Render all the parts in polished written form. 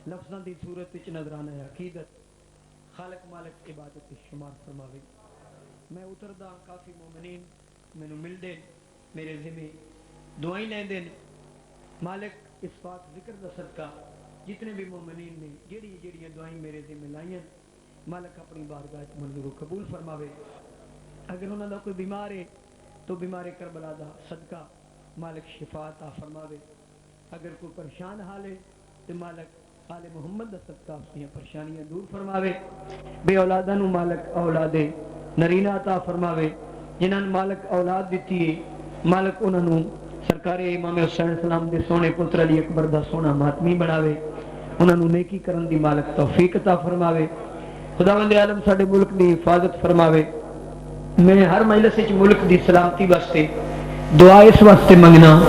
لفظاں دی صورت وچ نظرانہ عقیدت خالق مالک عبادت شمار فرماوے. میں اتردا کافی مومنین مینوں ملدے میرے ذمہ دعائیں لیندے مالک اس پاک ذکر دا صدقہ جتنے بھی مومنین نے جڑیاں دعائیں میرے ذمہ لائیں مالک اپنی بارگاہ وچ منظور و قبول فرماوے. اگر انہاں دا کوئی بیمار ہے تو بیمار کربلا دا صدقہ مالک شفا عطا فرماوے. اگر کوئی پریشان حال ہے تو مالک آل محمد دا صدقہ اس کی پریشانیاں دور فرماوے. بے اولاداں نو مالک اولاد نرینہ عطا فرماوے. جنہاں نے مالک اولاد دیتی ہے مالک انہاں نو سرکار امام حسین السلام دے سونے پتر علی اکبر دا سونا ماتمی بناوے. انہاں نو نیکی کرن دی مالک توفیق عطا فرماوے. خداوند عالم ساڈے ملک دی حفاظت فرماوے. میں ہر مجلس وچ ملک دی سلامتی واسطے دعا اس واسطے منگنا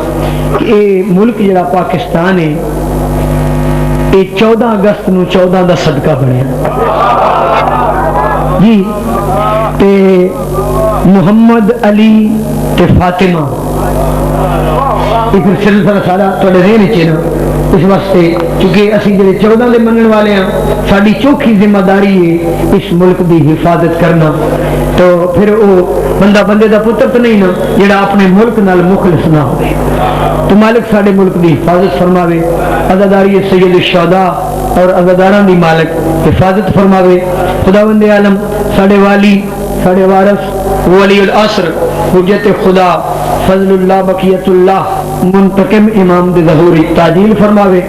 کہ اے ملک جڑا پاکستان ہے یہ 14 اگست نو 14 دا صدقہ بنیا جی. تے محمد علی تے فاطمہ ایک سلسلہ سارا تھوڑے ذہن وچ نا اس واسطے کیونکہ اسی جڑے 14 دے منن والے ہیں ساری چوکھی ذمہ داری ہے اس ملک دی حفاظت کرنا. تو پھر وہ بندہ بندے دا پتر تو نہیں نا جڑا اپنے ملک نال مخلص نہ ہوئے. تو مالک ساڈے ملک دی حفاظت فرماوے. عزاداری سید الشہداء اور عزاداراں دی مالک حفاظت فرماوے. خداوند عالم ساڈے والی ساڈے وارث ولی العصر حجت خدا فضل اللہ بقیت اللہ منتقم امام دے ظہور تعجیل فرماوے.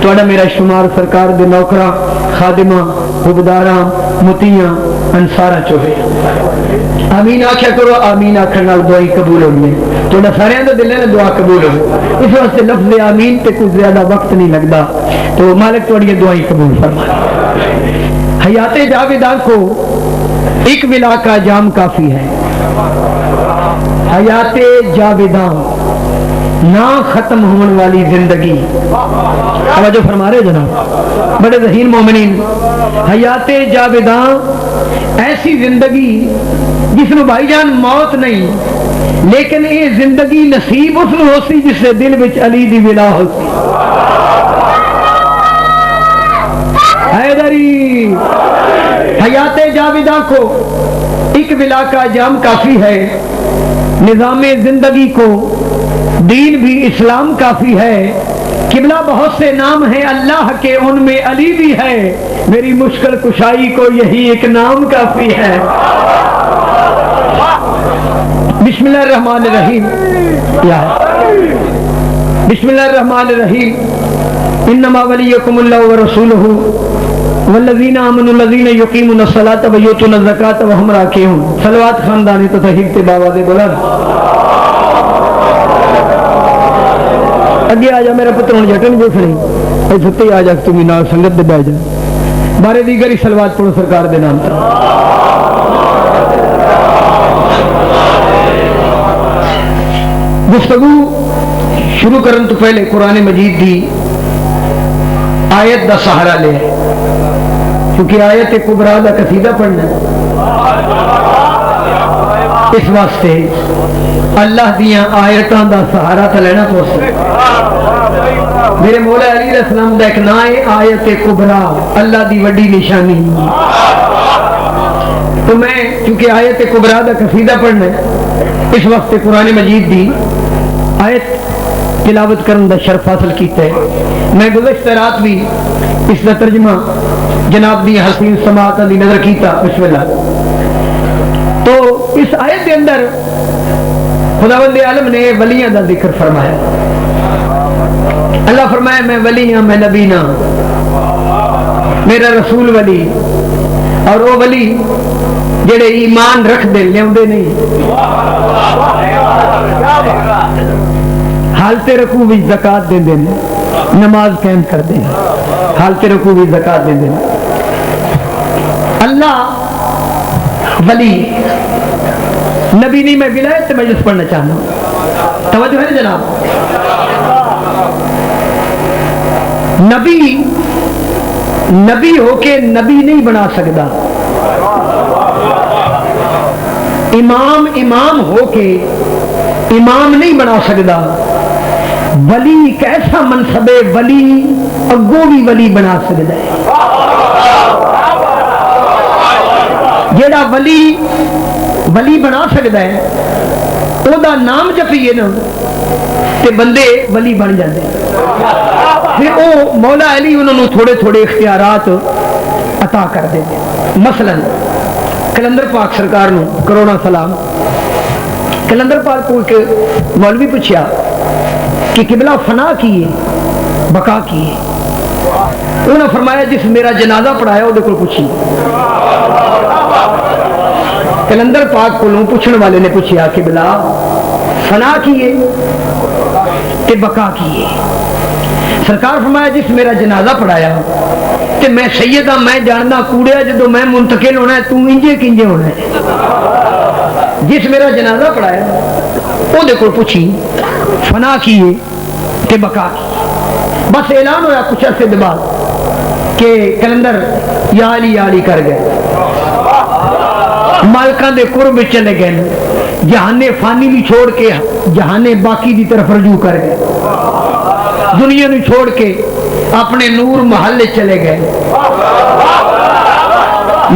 تہاڈا میرا شمار سرکار دے نوکراں خادماں حبداراں متیاں انصاراں چوے. آمین آکھیا کرو. آمین آکھن نال دعائیں قبول ہوندی ہیں. تہاڈا سارے دا دل ہے دعا قبول ہو. اس واسطے لفظ آمین تے کچھ زیادہ وقت نہیں لگتا. تو مالک تہاڈی دعائیں قبول فرمائے. حیات جاویداں کو ایک ولا کا جام کافی ہے. حیات جاویداں نہ ختم ہونے والی زندگی. توجہ فرما رہے جناب بڑے ذہین مومنین. حیات جاویداں ایسی زندگی جس میں بھائی جان موت نہیں لیکن یہ زندگی نصیب اس کو ہوتی جس سے دل وچ علی دی ولا ہوتی. حیدری حیات جاویداں کو ایک ولا کا جام کافی ہے. نظام زندگی کو دین بھی اسلام کافی ہے. قبلہ بہت سے نام ہیں اللہ کے ان میں علی بھی ہے. میری مشکل کشائی کو یہی ایک نام کافی ہے. بسم اللہ الرحمن الرحیم. بسم اللہ الرحمن الرحیم. انما ولیکم اللہ ورسولہ والذین آمنوا الذین یقیمون الصلاۃ ویؤتون الزکاۃ وهم راکعون. صلوات خاندانی تو تحیب تے باواز بلند. اگے آ جا میرا پتر ہوں جٹن دیکھ رہی اے ستے آ جا تم نال سنگت دے بیٹھ جا. بارے دیگر ہی صلوات پڑھو سرکار دے نام تے. گفتگو شروع کرن تو پہلے قرآن مجید دی آیت دا سہارا لے کیونکہ آیت کبریٰ دا قصیدہ پڑھنا ہے. اس واسطے اللہ دیاں آیتاں دا سہارا تھا لینا پوسٹ. میرے مولا علی علیہ السلام دا ایک نا ہے آیت کبریٰ اللہ دی وڈی نشانی. تو میں چونکہ آیت کبریٰ دا قصیدہ پڑھنا ہے اس وقت قرآن مجید دی آیت تلاوت کرن دا شرف حاصل کیتا ہے. میں گزشتہ رات بھی اس دا ترجمہ جناب دی حسین سماعت دی نظر کیتا. بسم اللہ. تو اس آیت کے اندر خداوند عالم نے ولیاں دا ذکر فرمایا. اللہ فرمایا میں ولی ہاں میں نبی نہ میرا رسول ولی اور وہ ولی جڑے ایمان رکھ دے لیاوندے نہیں حالت رکوع وچ زکات دیندے نے نماز قائم کردے ہیں حالت رکوع وچ زکات دیندے نے. اللہ ولی نبی نہیں. میں ولایت سے مجلس پڑھنا چاہنا ہوں. توجہ ہے جناب. نبی ہو کے نبی نہیں بنا سکتا. امام ہو کے امام نہیں بنا سکتا. ولی ایک ایسا منصب ہے. ولی اگوں بھی ولی بنا سکتا ہے. جیڑا ولی بنا سکتا ہے او دا نام جپیے نا تے بندے ولی بن جاندے. پھر او مولا علی انہوں نے تھوڑے تھوڑے اختیارات عطا کر دے. مثلا کلندر پاک سرکار نو کروڑا سلام. کلندر پاک کو ایک مولوی پوچھا کہ قبلہ فنا کی ہے بقا کی ہے؟ انہوں نے فرمایا جس میرا جنازہ پڑھایا وہ کو پوچھی. کلندر پاک کو پوچھنے والے نے پوچھا قبلہ فنا کی ہے تے بقا کی ہے؟ سرکار فرمایا جس میرا جنازہ پڑھایا تے میں سید ہاں میں جاننا کوڑیا جدو میں منتقل ہونا ہے تو انجے کنجے ہونا ہے. جس میرا جنازہ پڑھایا وہ دیکھو پوچھی فنا کی ہے تے بقا کی. بس اعلان ہوا کچھ عرصے کے بعد کہ کلندر یا علی کر گئے. مالکان دے قرب چلے گئے. جہان فانی بھی چھوڑ کے جہان باقی دی طرف رجوع کر گئے. دنیا نو چھوڑ کے اپنے نور محلے چلے گئے.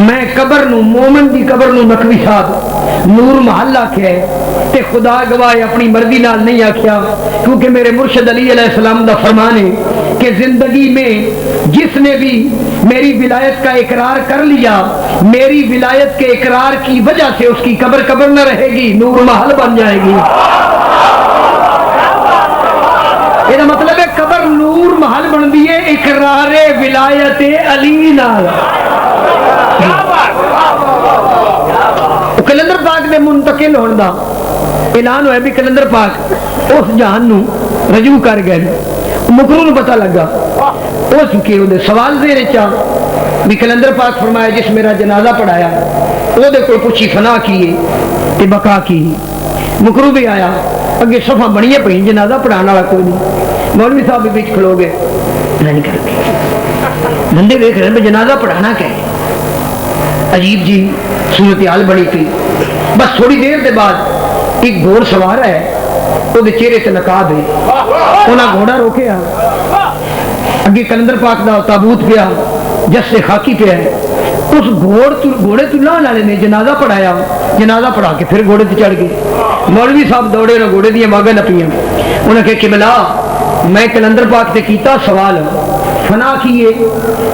میں قبر نو مومن دی قبر نو نقوی صاحب نور محلہ آکھیا ہے تے خدا گواہ اپنی مرضی نال نہیں آکھیا کیونکہ میرے مرشد علی علیہ السلام دا فرمان ہے کہ زندگی میں جس نے بھی میری ولایت کا اقرار کر لیا میری ولایت کے اقرار کی وجہ سے اس کی قبر نہ رہے گی نور محل بن جائے گی. یہ مطلب ہے قبر نور محل بن دیے اقرار ولایت علی نال. کلندر پاک دے منتقل ہونے دا اعلان ہوا بھی کلندر پاک اس جہان نو رجوع کر گئے. مکرو نو پتہ لگا ہو چکے وہ سوال دے چاہ بھی کلندر پاک فرمایا جس میرا جنازہ پڑھایا وہ دے کوئی پوچھی فنا کیے تے بقا کی. مکرو بھی آیا اگے صفحہ بنیے پہ جنازہ پڑھانا والا کوئی نہیں. مولوی صاحب بھی بیچ کھلو گئے نہیں کرتے بندے دیکھ رہے ہیں جنازہ پڑھانا کیا ہے. عجیب جی صورتحال بنی تھی. بس تھوڑی دیر کے بعد ایک گھوڑ سوار ہے وہ چہرے سے نقاب ہے. انہیں گھوڑا روکیا اگے کلندر پاک دا تابوت پیا جس سے خاکی پیا ہے. اس گھوڑے تو لانے والے نے جنازہ پڑھایا. جنازہ پڑھا کے پھر گھوڑے سے چڑھ گئے. مولوی صاحب دوڑے نہ گھوڑے دیا ماگا نہ پیاں. انہیں کہا قبلہ میں کلندر پاک سے کیتا سوال فنا کیے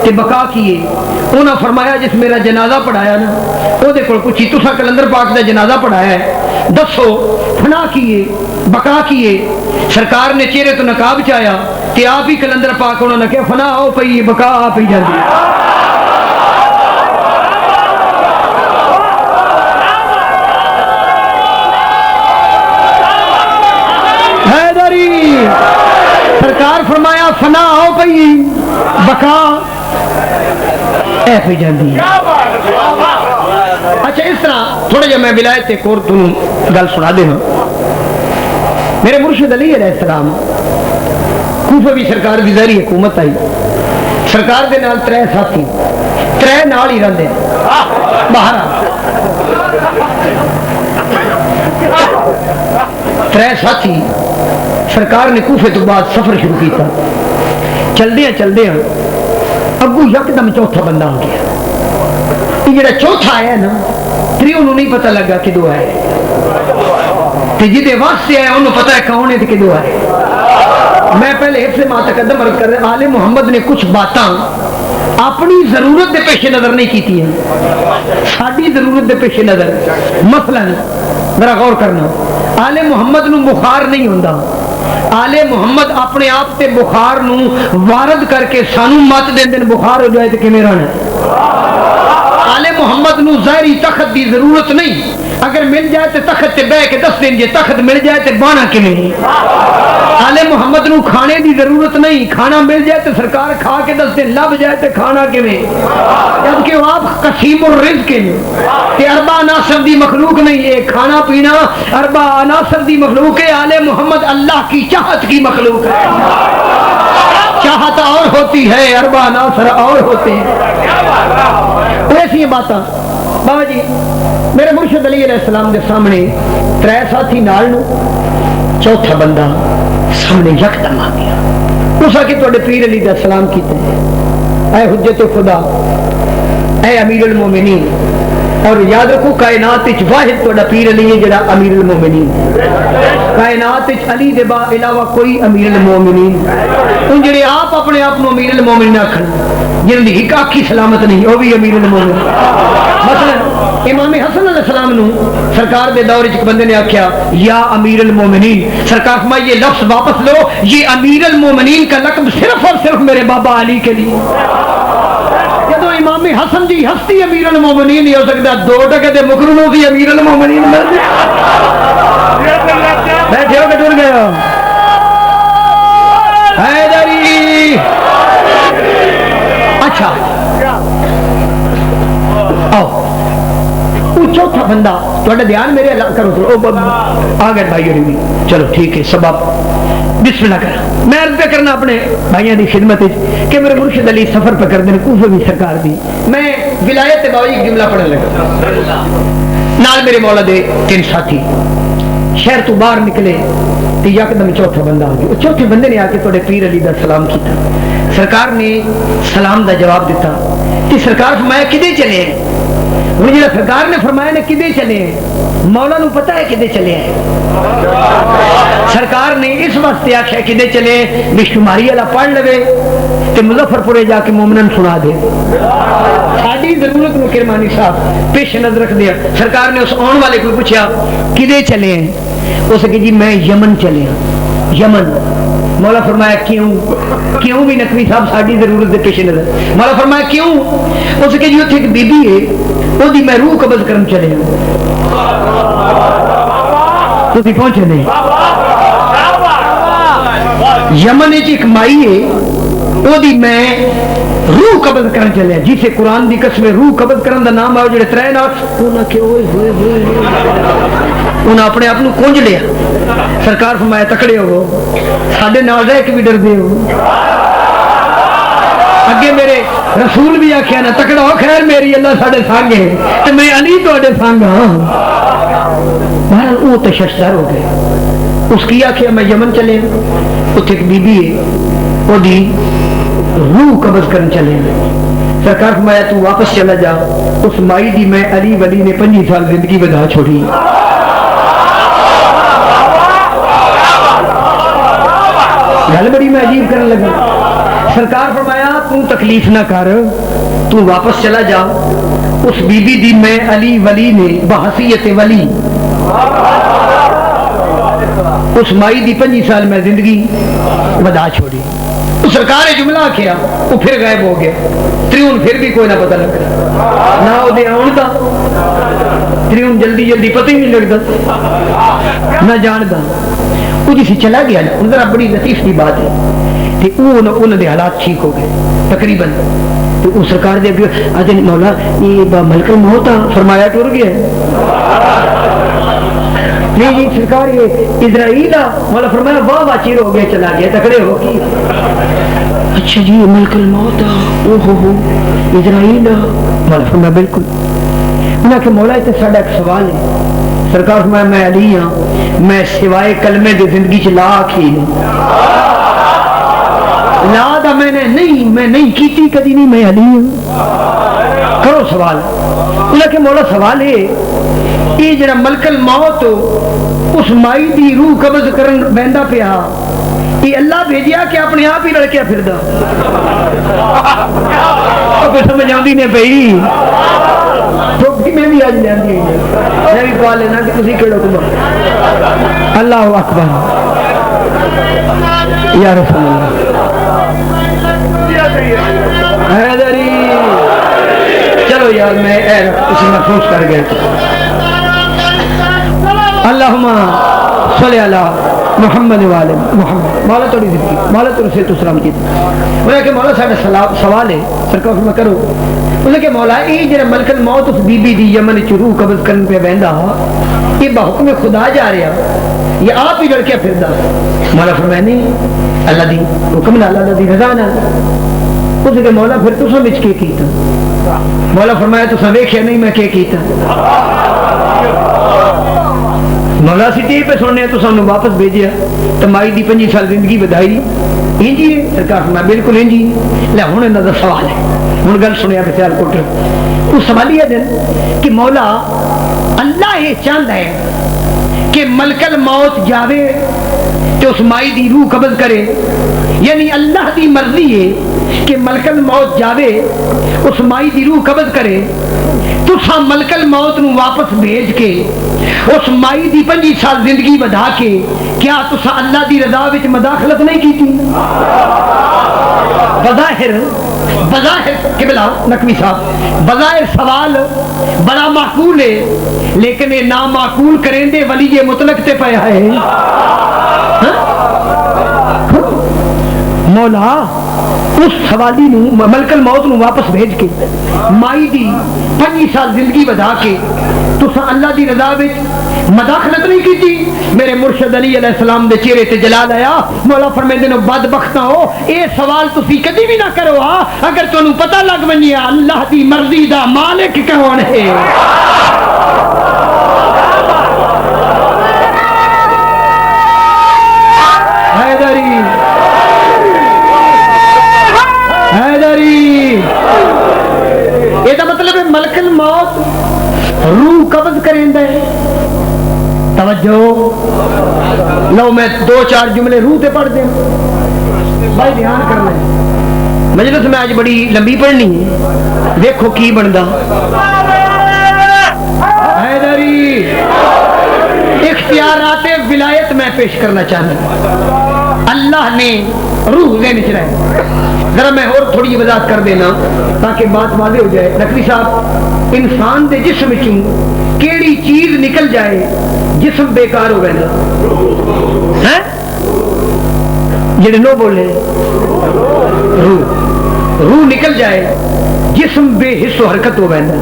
تے بقا کیے. انہاں فرمایا جس میرا جنازہ پڑھایا نا وہ دے کول پوچھی تسا کلندر پاک دا جنازہ پڑھایا ہے دسو فنا کیے بقا کیے. سرکار نے چہرے تو نقاب چایا کہ آپ ہی کلندر پاک انہوں نے کہا فنا ہو پئی بقا آ پئی جاندی. حیدری سرکار فرمایا فنا ہو پئی بقا اے پہ جاندی. اچھا اس طرح تھوڑا جا میں ولایت ایک اور تم گل سنا دے ہاں. میرے مرشد علی علیہ السلام کوفہ بھی سرکار دی ظاہری حکومت آئی. سرکار دے نال 3 ساتھی 3 نال ہی رہندے باہر 3 ساتھی. سرکار نے کوفے تو بعد سفر شروع کیتا. چلدے ہیں اگو یکدم چوتھا بندہ آ گیا. یہ جڑا چوتھا آیا نا تریوں نو نہیں پتہ لگا کہ دو آئے تے جدے واسطے آیا انہوں پتہ ہے کون ہے تے کہ دو آئے. میں پہلے حفظ ما تقدم عرض کر رہا آل محمد نے کچھ باتاں اپنی ضرورت دے پیش نظر نہیں کیتی ہیں ساڈی ضرورت دے پیش نظر. مثلا ذرا غور کرنا آل محمد نو بخار نہیں ہوندا. آل محمد اپنے آپ تے بخار نو وارد کر کے سانو مت دین دن بخار ہو جائے تے کیویں رہنا. آل محمد نو ظاہری تخت دی ضرورت نہیں. اگر مل جائے تے تخت تے بیٹھ کے دس دن جے تخت مل جائے تے بانا کیویں. آل محمد نو کھانے دی ضرورت نہیں. کھانا مل جائے تے سرکار کھا کے دس دن لب جائے تے کھانا کیویں. جبکہ وہ آپ قسیم الرزق ہیں کہ اربع عناصر دی مخلوق نہیں ہے. کھانا پینا اربع عناصر دی مخلوق ہے. آل محمد اللہ کی چاہت کی مخلوق ہے. چاہت اور ہوتی ہے اربع عناصر اور ہوتے ہیں. ایسی باتاں بابا جی میرے مرشد علی علیہ السلام کے سامنے 3 ساتھی نال نو چوتھا بندہ سامنے یکدم آ گیا. اس آ کے تھوڑے پیر علی دا سلام کیتے اے حجت خدا اے امیر المومنین اور یاد رکھو کائنات وچ واحد تھوڑا پیر علی ہے جڑا امیر المومنین کائنات وچ علی دے علاوہ کوئی امیر المومنین ان جڑے آپ اپنے آپ کو امیر المومنین آکھن جنہاں دی ایک آنکھ سلامت نہیں وہ بھی امیر المومنین مثلا امام حسن علیہ السلام نو سرکار دے دور وچ بندے نے آکھیا یا امیر المومنین سرکار فرمایا یہ لفظ واپس لو یہ امیر المومنین کا لقب صرف اور صرف میرے بابا علی کے لیے جدو امام حسن دی ہستی امیر المومنین نہیں ہو سکتا 2% دے مکرونوں کی امیر المومنین بیٹھے ہو کہ ٹر گئے ہو حیدری اچھا آؤ چوتھا بندہ تھوڑا دھیان میرے کرو آ گئے بھائی ہوئی چلو ٹھیک ہے سبب بسم اللہ کر میں عرض پہ کرنا اپنے بھائیوں کی خدمت کہ میرے مرشد علی سفر پہ کر دیں کوفے بھی سرکار دی میں ولایت بابا ایک جملہ پڑھنے لگا نال میرے مولا دے 3 ساتھی شہر تو باہر نکلے تو یکدم چوتھا بندہ آ گیا چوتھے بندے نے آ کے تھوڑے پیر علی دا سلام کیتا سرکار نے سلام دا جواب دیتا کہ سرکار فرمایا کدے چلے ہیں وہ جڑا سرکار نے فرمایا نے کدے چلے ہیں مولا نو پتہ ہے کدے چلے ہیں سرکار نے اس واسطے آخیا کدے چلے بشماری والا پڑھ لے تے مظفر پورے جا کے مومنن سنا دے ساری ضرورت نو کرمانی صاحب پیش نظر رکھ دیا سرکار نے اس آن والے کو پوچھا کدے چلے ہیں اس نے جی میں یمن چلے ہوں یمن مولا فرمایا کیوں بھی نقوی صاحب ساری ضرورت دے پیش نظر مولا فرمایا کیوں اس کے جی اتنے ایک بی بی ہے وہ دی میں روح قبض کرن چلے ہوں تو دی پہنچے نہیں یمن ایک مائی ہے وہ دی میں روح قبض کرن چلے ہیں جسے قرآن دی قسم روح قبض کرن دا نام آؤ جڑے 3 ناٹ انہاں کہ اوئے ہوئے انہاں اپنے آپ کو کونج لیا سرکار فرمایا تکڑے ہو ساڈے نال رہ کے بھی ڈر دے ہو اگے میرے رسول بھی آخیا نا تکڑا ہو خیر میری اللہ ساڈے سنگ ہے تے میں علی تواڈے سنگ ہاں بہرحال وہ تشدد ہو گئے اس کی آخیا میں یمن چلے اتنے ایک بی بی ہے وہ دی روح قبض کرن چلے سرکار فرمایا تو واپس چلا جا اس مائی دی میں علی ولی نے 25 سال زندگی بدا چھوڑی گل بڑی میں عجیب کرنے لگا سرکار فرمایا تو تکلیف نہ کر تو واپس چلا جا اس بی بی دی میں علی ولی نے بحثیت ولی اس مائی دی 25 سال میں زندگی بدا چھوڑی سرکار نے جملہ کیا وہ پھر غائب ہو گیا تریون پھر بھی کوئی نہ پتہ لگا نہ وہ دے آن دا تریون جلدی پتہ ہی نہیں لگتا نہ جاندا وہ جسی چلا گیا نا ان ذرا بڑی لطیف کی بات ہے کہ انہوں نے حالات ٹھیک ہو گئے تقریباً تو وہ سرکار دے آجن مولا یہ ملک الموت فرمایا ٹر گیا نہیں جی سرکار یہ اسرائیل مولا فرمایا واہ واہ چیر ہو گیا چلا گیا تکڑے ہو اچھا جی ملک الموت او ہو اسرائیل مولا فرمایا بالکل انہوں نے مولا یہ ساڈا ایک سوال ہے سرکار فرمایا میں علی ہاں میں سوائے کلمے دی زندگی چ لا آکھی لا دا میں نہیں کیتی کدی نہیں میں علی ہوں کرو سوال انہوں نے مولا سوال ہے یہ جڑا ملک الموت اس مائی دی روح قبض کرن بیندا پیا یہ اللہ بھیجیا کہ اپنے آپ ہی لڑکیا پھردا کوئی سمجھ آندی نہیں پئی ٹوپی میں بھی آج لیندی میں بھی پا لینا کہ تسی کیڑا کما اللہ اکبر یا رسول اللہ حیدری چلو یار میں اسے محفوظ کر گیا اللہم صلی اللہ محمد والے محمد مولا توڑی زندگی مولا توڑی سے تو سلام کیتا انہوں نے کہ مولا ساڑھا سوال ہے سرکار میں کرو انہوں نے کہ مولا یہ جنہا ملک الموت اس بی بی دی یمن چ روح قبض کرنے پہ بہندہ یہ بحکم خدا جا رہا یہ آپ ہی لڑکیا پھر دا مولا فرمایا نہیں اللہ دی حکم نہ اللہ دی رضا نہ اس نے مولا پھر تو سمجھ کے کیتا مولا فرمایا تو سویکھیا نہیں میں کیا کیتا مولا سی ٹی پہ سننے تو سانو واپس بھیجیا تو مائی دی 25 سال زندگی بدائی انجی ہے سرکار فرمایا بالکل انجی لے ہوں انہاں دا سوال ہے ہوں گل سنیا کہ سیال کوٹر وہ سوال یہ دن کہ مولا اللہ یہ چاہتا ہے کہ ملک الموت جاوے کہ اس مائی دی روح قبض کرے، یعنی اللہ دی مرضی ہے کہ ملک الموت جاوے اس مائی دی روح قبض کرے، تسا ملک الموت نو واپس بھیج کے اس مائی دی 25 سال زندگی بڑھا کے کیا تسا اللہ دی رضا وچ مداخلت نہیں کی تھی؟ بظاہر قبلہ نقوی صاحب بظاہر سوال بڑا معقول ہے، لیکن یہ نامعقول کریں دے ولی یہ مطلق تے پیا ہے۔ مولا اس سوالی نو ملک الموت نو واپس بھیج کے مائی دی 25 سال زندگی بڑھا کے تسا اللہ دی رضا وچ مداخلت نہیں کی تھی۔ میرے مرشد علی علیہ السلام دے چہرے تے جلال آیا، مولا فرمیندے نے بدبختاں ہو اے سوال تسی کدی بھی نہ کرو اگر تانوں پتہ لگ ونجے اللہ دی مرضی دا مالک کون ہے۔ یہ مطلب ہے ملک الموت روح قبض کریں دے۔ توجہ لو میں 2-4 جملے روح تے پڑھ دیں بھائی دھیان کرنا ہے، مجلس میں آج بڑی لمبی پڑھنی ہے، دیکھو کی بندا۔ حیدری اختیارات ولایت میں پیش کرنا چاہتا ہوں، اللہ نے روح ذہن چ رہے، ذرا میں اور تھوڑی وضاحت کر دینا تاکہ بات واضح ہو جائے۔ نقوی صاحب انسان دے جسم وچوں کیڑی چیز نکل جائے جسم بیکار ہو گیا ہے، جڑے نو بولے روح نکل جائے جسم بے حس و حرکت ہو گیا،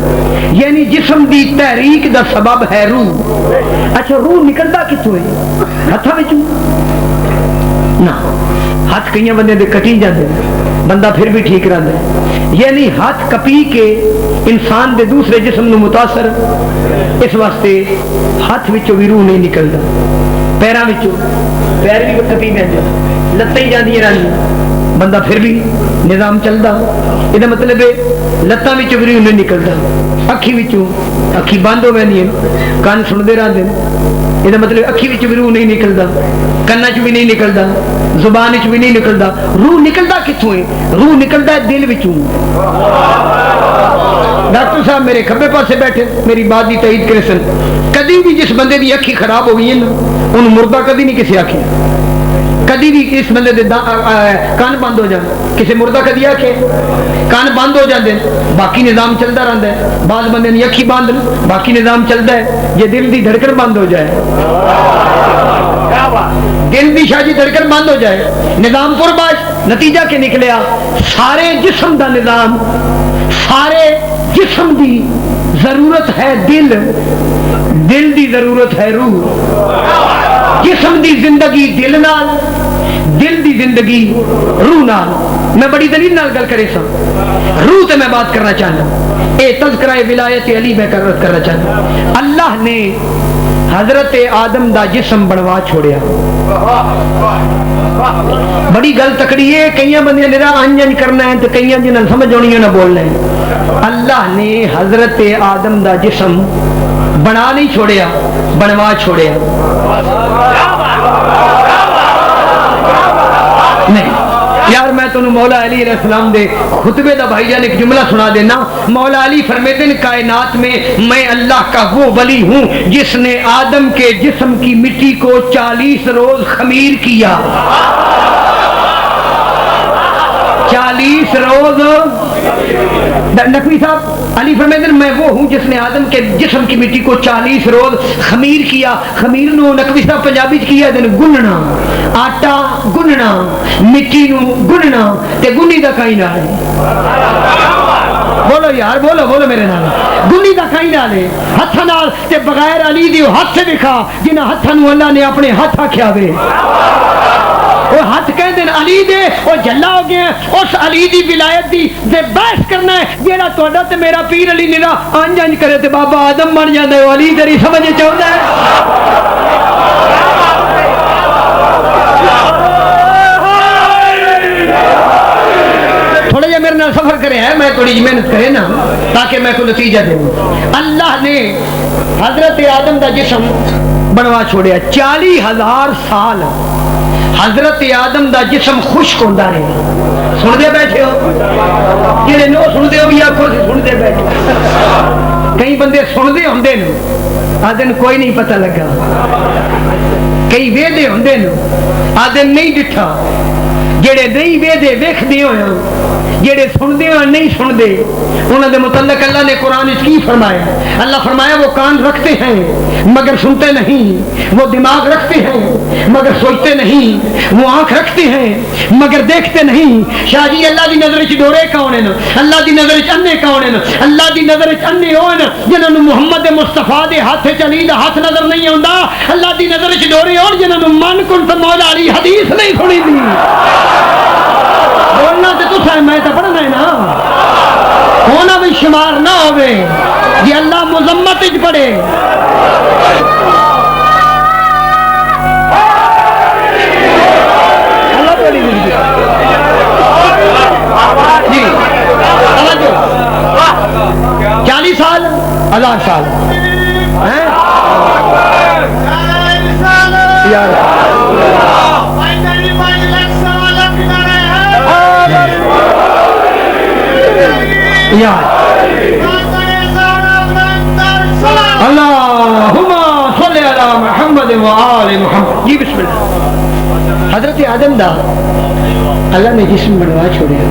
یعنی جسم دی تحریک دا سبب ہے روح۔ اچھا روح نکلدا کتوں ہے؟ ہتھاں وچوں نہ، ہاتھ کئی بندے دے کٹی جاندے بندہ پھر بھی ٹھیک رہتا ہے، یعنی ہاتھ کپی کے انسان دے دوسرے جسم نو متاثر، اس واسطے ہاتھ وچوں بھی روح نہیں نکلدا، پیراں وچوں پیر بھی کپی پہنتے لتاں ہی جاندیاں رہندیاں بندہ پھر بھی نظام چلدا، یہ مطلب ہے لتاں وچوں بھی روح نہیں نکلدا، اکھی وچوں اکھی بند ہو ویندیاں کان سنتے رہندے، یہ مطلب اکھی وچ بھی روح نہیں نکلدا، کنا چ بھی نہیں نکلدا، زبان چ بھی نہیں نکلدا۔ روح نکلدا کتوں ہے؟ روح نکلدا ہے دل وچوں۔ ڈاکٹر صاحب میرے کھبے پاسے بیٹھے میری بات دی تائید کرے سن، کدی بھی جس بندے دی اکھی خراب ہو گئی ہے نا انہوں مردہ کدی نہیں کسی آکھے، کدی بھی اس بندے دے کان بند ہو جان کسی مردہ کدی آکھے، کان بند ہو جاندے باقی نظام چلتا رہتا ہے، بعض بندے نے اکھی باندھ باقی نظام چلتا ہے، یہ دل دی دھڑکن بند ہو جائے، دل دی شاجی دھڑکن بند ہو جائے نظام پر باش، نتیجہ کے نکلیا سارے جسم دا نظام، سارے جسم دی ضرورت ہے دل دی ضرورت ہے روح، جسم دی زندگی دل نال، دل دی زندگی روح نال۔ میں بڑی دلیل نال گل کرے سا، روح تے میں بات کرنا چاہنا، اے تذکرہ ولایت علی میں کرنا چاہنا۔ اللہ نے حضرت آدم دا جسم بنوا چھوڑیا، بڑی گل تکڑی ہے، کئی بندے نرا انجن کرنا ہے تو کئی جنہاں سمجھ ہونی ہے نہ بولنا ہے۔ اللہ نے حضرت آدم دا جسم بنا نہیں چھوڑیا، بنوا چھوڑیا۔ نہیں یار میں تمہیں مولا علی علیہ السلام دے خطبے دا بھائی جان ایک جملہ سنا دینا۔ مولا علی فرمیتے ہیں کائنات میں اللہ کا وہ ولی ہوں جس نے آدم کے جسم کی مٹی کو 40 روز خمیر کیا، 40 روز۔ نقوی صاحب علی فرمیتے ہیں میں وہ ہوں جس نے آدم کے جسم کی مٹی کو 40 روز خمیر کیا۔ خمیر نو نقوی صاحب پنجابی چ کیا دن گننا، آٹا گننا، مٹی نو گننا تے گنی دا کئی نال ہے۔ بولو یار بولو میرے نال، گنی دا کئی نال ہے ہتھاں نال تے بغیر علی دی ہاتھ سے دکھا جنہاں ہتھاں نو اللہ نے اپنے ہاتھ آکھیا وے۔ وہ ہاتھ کہندے علی دے وہ جلا ہو گیا اس علی دی ولایت دی تے بحث کرنا ہے جیڑا تہاڈا تے میرا پیر علی نرا انج انج کرے تے بابا آدم بن جاندا ہے علی تیری سمجھ چاہندا ہے تھوڑا جا میرے نال سفر کرے ہے میں تھوڑی محنت کرے نا تاکہ میں کو نتیجہ دوں اللہ نے حضرت آدم دا جسم بنوا چھوڑیا 40,000 سال حضرت آدم دا جسم خشک ہوندا رہے سن دے بیٹھے ہو جڑے نو سن دے ہو بھی آکھو سن دے بیٹھے کئی بندے سن دے ہوندے نے آدن کوئی نہیں پتہ لگا کئی ویدے ہوندے نے آدن نہیں ڈٹھا جڑے نہیں ویدے ویکھ دے ہوئے جڑے سن دے اور نہیں سن دے انہوں نے متعلق اللہ نے قرآن اس کی فرمایا اللہ فرمایا وہ کان رکھتے ہیں مگر سنتے نہیں وہ دماغ رکھتے ہیں مگر سوچتے نہیں وہ آنکھ رکھتے ہیں مگر دیکھتے نہیں شاہ جی اللہ دی نظر چ ڈورے کون ہیں اللہ دی نظر چ انے کون ہیں اللہ دی نظر چ انے ہون جنہاں نوں محمد مصطفیٰ دے ہاتھ چ علی دا ہاتھ نظر نہیں آوندا اللہ دی نظر چ ڈورے ہون جنہاں نوں من کنت مولا علی حدیث نہیں سنی دی بولنا تو تسا میں تو پڑھنا ہے نا ہونا بھی شمار نہ ہوئے یہ اللہ مذمت اج پڑھے جی 40 سال 1000 سال اللہم صلی علی محمد و آل محمد جی بسم اللہ حضرت آدم دا اللہ نے جسم بنوا چھوڑیا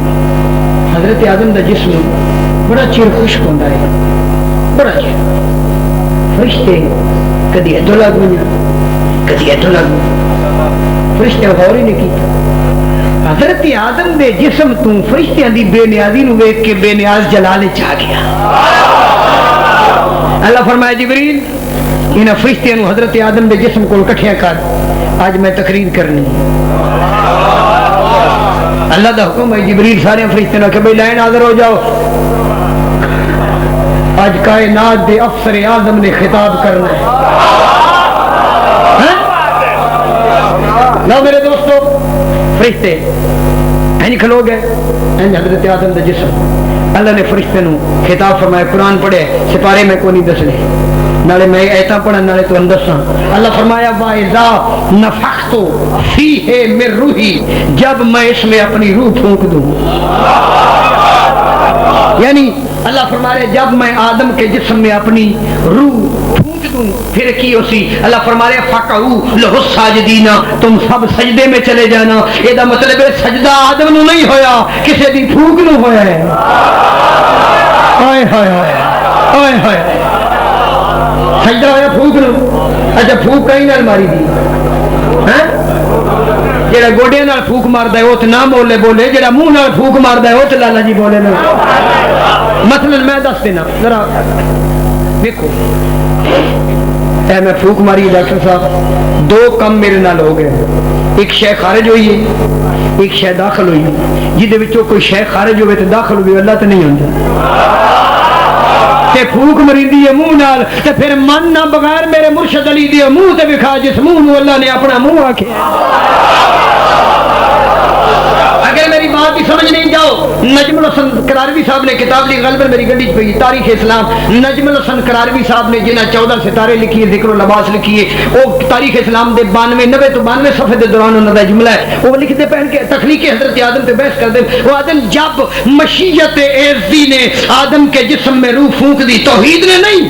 حضرت آدم دا جسم بڑا چیر خشک ہوندا ہے بڑا چیر فرشتے کدی ادھر لگ گئے کدی ادھر لگ گئے فرشتے غور ہی نہیں کیتا حضرت آدم دے جسم تو فرشتیاں دی بے نیازی نو ویکھ کے بے نیاز جلال چ آ گیا اللہ فرمایا جبریل انہاں فرشتیاں نو حضرت آدم دے جسم کول کٹھیاں کر آج میں تقریر کرنی اللہ دا حکم ہے جبریل سارے فرشتیاں کہ بھئی لائن حاضر ہو جاؤ آج کائنات دے افسر اعظم نے خطاب کرنا ہے لو میرے دوستو فرشتے این کھلو گئے این حضرت آدم دا جسم اللہ نے فرشتے نو خطاب فرمایا قرآن پڑھے سپارے میں کو نہیں دسنے نالے میں ایتا پڑھا نالے تو اندساں اللہ فرمایا وَإِذَا نَفَخْتُ فِيهِ مِن رُوحِي جب میں اس میں اپنی روح پھونک دوں یعنی اللہ فرمایا جب میں آدم کے جسم میں اپنی روح پھونک دوں پھر کی اسی اللہ فرمایا فَقَعُوا لَهُ السَّاجِدِينَ تم سب سجدے میں چلے جانا یہ دا مطلب ہے سجدہ آدم نو نہیں ہویا کسی دی پھونک نو ہویا ہے آئے ہائے ہائے آئے ہائے سجدہ ہویا پھونک نو اچھا پھونک کہیں نال ماری دی جڑا گوڑے نال پھونک ماردا ہے وہ تے نہ بولے بولے جڑا منہ نال پھونک ماردا ہے وہ تے لالا جی بولے نا مثلا میں دس دینا ذرا دیکھو اے میں پھونک ماری ڈاکٹر صاحب دو کم میرے نال ہو گئے ایک شے خارج ہوئی ہے ایک شے داخل ہوئی ہے جہدے وچوں کوئی شے خارج ہوئے تے داخل ہوئے اللہ تے نہیں ہوندا تے پھوک مریندی ہے منہ نال تے پھر من نہ بغیر میرے مرشد علی دی منہ تے وکھا جس منہ نو اللہ نے اپنا منہ آکھیا اگر میری بات کی سمجھ نہیں جاؤ نجم الحسن قراروی صاحب نے کتاب لی غالباً میری گڈی پہ تاریخ اسلام نجم الحسن قراروی صاحب نے جنہ 14 ستارے لکھی ہے ذکر و لباس لکھی ہے وہ تاریخ اسلام دے 90 تو 92 صفحے دے دوران انہوں کا جملہ ہے وہ لکھتے پہن کے تخلیق حضرت آدم پہ بحث کر دیں وہ آدم جب مشیت ایزی نے آدم کے جسم میں روح پھونک دی توحید نے نہیں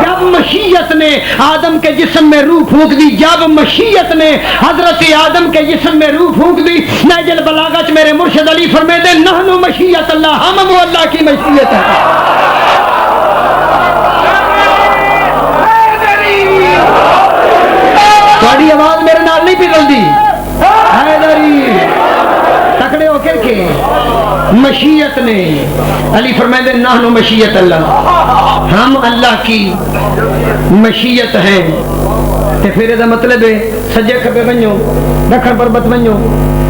جب مشیت نے آدم کے جسم میں روح پھونک دی جب مشیت نے حضرت آدم کے جسم میں روح پھونک دی نجل بلاغت میرے مرشد علی فرمائے دے نحنو مشیت اللہ ہم وہ اللہ کی مشیت ہے تھوڑی آواز میرے نال نہیں پگل دی حیدری تکڑے ہو کے مشیت نے علی فرمائے دے نحنو مشیت اللہ ہم اللہ کی مشیت ہیں تے پھر دا مطلب ہے سجے کھبے ونجو دکھن پربت ونجو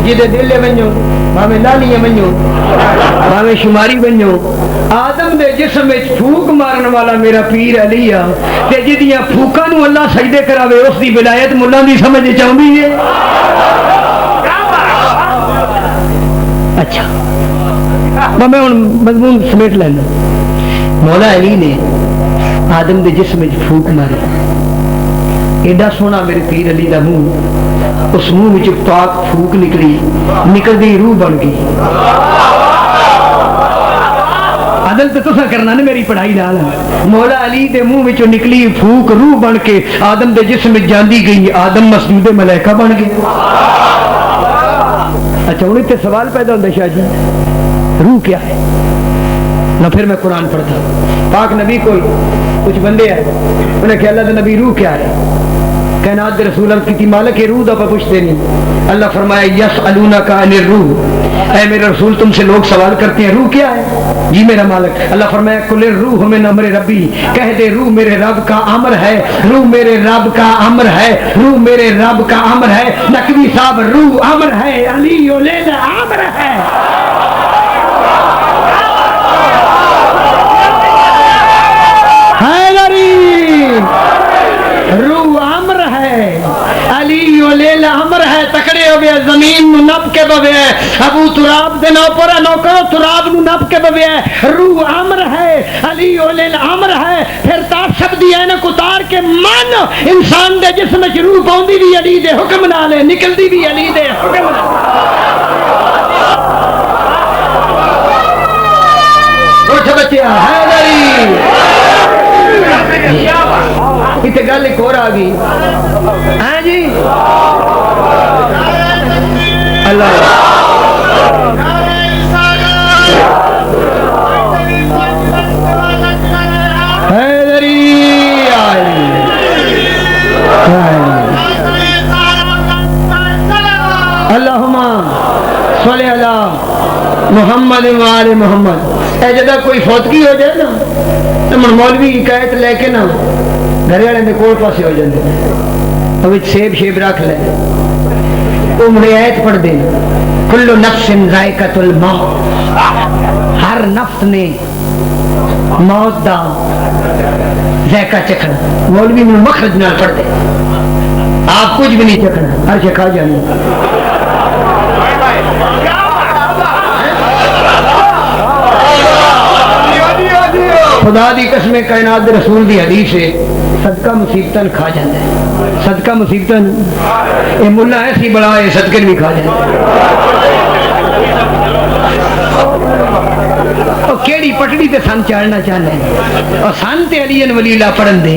جدے دلے ونجو بھاویں لالیاں ونجو بھاویں شماری ونجو آدم دے جسم وچ پھوک مارن والا میرا پیر علی آ تے جدیاں پھوکاں نو اللہ سجدے کراوے اس دی ولایت ملہ دی سمجھ چاہندی ہے. اچھا میں ہوں مضمون سمیٹ لینا. مولا علی نے آدم دے جسم وچ پھوک ماری ایڈا سونا میرے پیر علی دا منہ اس منہ وچ پاک پھوک نکلی نکلدی روح بن گئی. عدل تو تسا کرنا نے میری پڑھائی نال. مولا علی دے منہ وچوں نکلی پھوک روح بن کے آدم دے جسم وچ جاندی گئی. آدم مسجود ملائکہ بن گئے. اچھا ہوں تے سوال پیدا ہوتا شاہ جی روح کیا ہے؟ نہ پھر میں قرآن پڑھتا پاک نبی کو کچھ بندے آئے انہیں کہ اللہ دا نبی روح کیا ہے؟ کائنات دے رسول عرض کی مالک روح دا پہ پوچھتے نہیں. اللہ فرمایا یسألونک عن الروح اے میرے رسول تم سے لوگ سوال کرتے ہیں روح کیا ہے؟ جی میرا مالک. اللہ فرمایا قل الروح من امر ربی کہہ دے روح میرے رب کا امر ہے. روح میرے رب کا امر ہے. روح میرے رب کا امر ہے. نقوی صاحب روح امر ہے علی اولید امر ہے. روح امر ہے علی و لیلا امر ہے. تکڑے ہو گیا زمین نو نپ کے بوے ابو تراب دے نو پر نوکر تراب نو نپ کے بوے. روح امر ہے علی و لیلا امر ہے. پھر تعصب دی اینک اتار کے من انسان دے جسم وچ روح پاؤندی بھی علی دے حکم نال ہے نکلدی بھی علی دے حکم نال. اٹھ بچیا حیدری اتنے گل ایک اور آ گئی. ہاں جی اللہ اللہم صلی اللہ محمد وآل محمد. اے جدہ کوئی فوتگی ہو جائے نا تو مولوی حکایت لے کے نا گھر والے دے کول پاسے ہو جاندے او وچ سیب شیب رکھ لے او مڑے ایت پڑھ دے کل نفس ذائقۃ الموت. ہر نفس نے موت دا ذائقہ چکھنا. مولوی میں مخرج نال پڑھ دے آپ کچھ بھی نہیں چکھنا ہر شے کھا جانی. خدا دی قسم کائنات دے رسول دی حدیث ہے صدقہ مصیبتاً کھا جاندے. صدقہ مصیبتاً اے ملا ایسی بڑا ہے صدقے بھی کھا جاندے. اور کیڑی پٹڑی تے سن چاڑنا چاہنے اور سن تے علی ولی اللہ پڑھن دے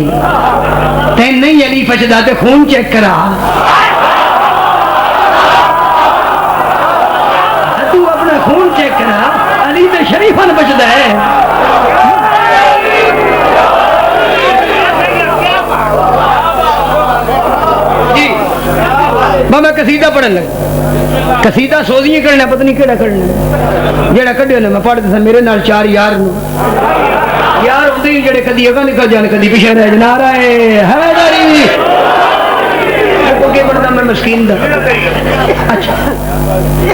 تے نہیں علی پچدا تے خون چیک کرا. تو اپنا خون چیک کرا علی تے شریفن بچدا ہے. میں قصیدہ پڑھن لگا. قصیدہ سوزیاں کرنا پتہ نہیں کیڑا کرنا جیڑا کڈیا نے میں پڑھتے سن میرے نال چار یار نو یار ہوندے ہی جڑے کدی اگاں نکل جان کدی پیچھے رہ جان. نعرہ حیدری کو کے پڑھدا میں مسکین دا. اچھا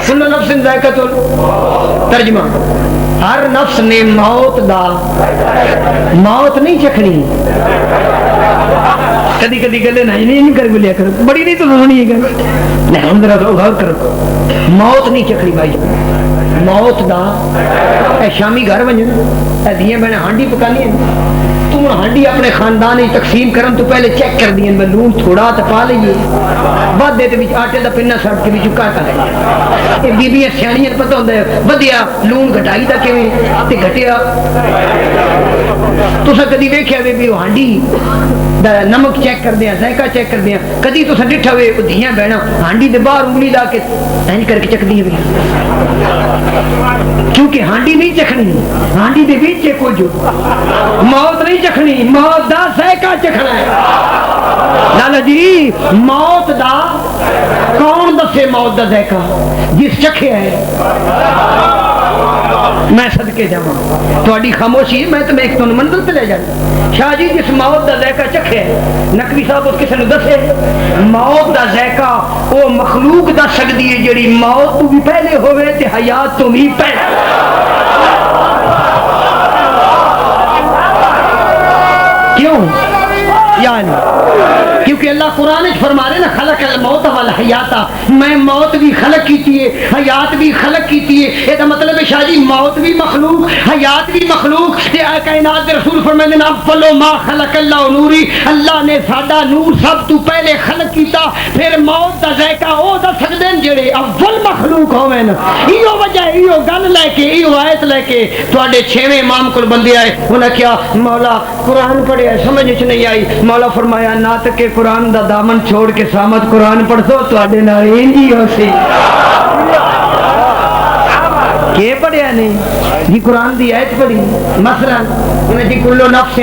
کل نفس ذائقۃ ترجمہ ہر نفس نے موت دا موت نہیں چکھنی. کدی کدی گلے نہیں کر بولیا کرو بڑی نہیں تو سننی ہے گل نہیں ہن ذرا غور کرو. موت نہیں چکھنی بھائی. موت دا اے شامی گھر ونجن اے دیاں میں نے ہانڈی پکانی ہے تو ہانڈی اپنے خاندان تقسیم کرن تو پہلے چیک کر دیں میں لون تھوڑا تو پا لئیے بعد دے وچ آٹے دا پنا سٹ کے وچ کاٹا لے. اے بیبیاں سیاںیاں پتہ ہوندا ہے ودیا لون گھٹائی دا کیویں تے گھٹیا. تساں کدی ویکھیا وے بھی ہانڈی دا نمک چیک کر دیا ذائقہ چیک کر دیا کدی تساں ڈٹھا وے دھیاں بہنا ہانڈی دے باہر انگلی لا کے اینج کر کے چک دیاں وے کیونکہ ہانڈی نہیں چکھنی ہانڈی دے وچ کچھ موت نہیں چکھنی موت دا ذائقہ چکھنا ہے. لالا جی موت دا کون دسے موت دا ذائقہ جس چکھے ہے میں صدقے جاواں تہاڈی خاموشی میں تے ایک تن منزل تے لے جانا شاہ جی جس موت دا ذائقہ چکھے نقوی صاحب اس کسے نوں دسے موت دا ذائقہ او مخلوق دس سکدی ہے جڑی موت تو بھی پہلے ہوئے تے حیات تو بھی پہلے کیوں یعنی کیونکہ اللہ قرآن فرما رہے نا خلق الموت والحیات میں موت بھی خلق کیتی ہے حیات بھی خلق کیتی ہے یہ مطلب ہے شاہ جی موت بھی مخلوق حیات بھی مخلوق تے کائنات دے رسول فرماتے ہیں اولو ما خلق اللہ نوری اللہ نے ساڈا نور سب تو پہلے خلق کیتا پھر موت دا ذائقہ او دس سکدے ہیں جڑے اول مخلوق ہوویں ایو وجہ ایو گل لے کے ایو آیت لے کے تواڈے چھویں امام کول بندے آئے انہاں کیا مولا قرآن پڑھیا سمجھ وچ نہیں آئی مولا فرمایا نہ کہ قرآن دا دامن چھوڑ کے سامت قرآن پڑھ دو تواڈے نال انج ہی ہو سی کہ پڑھیا نہیں جی قرآن دی آیت پڑھی مثلا انہیں جی کلو نفس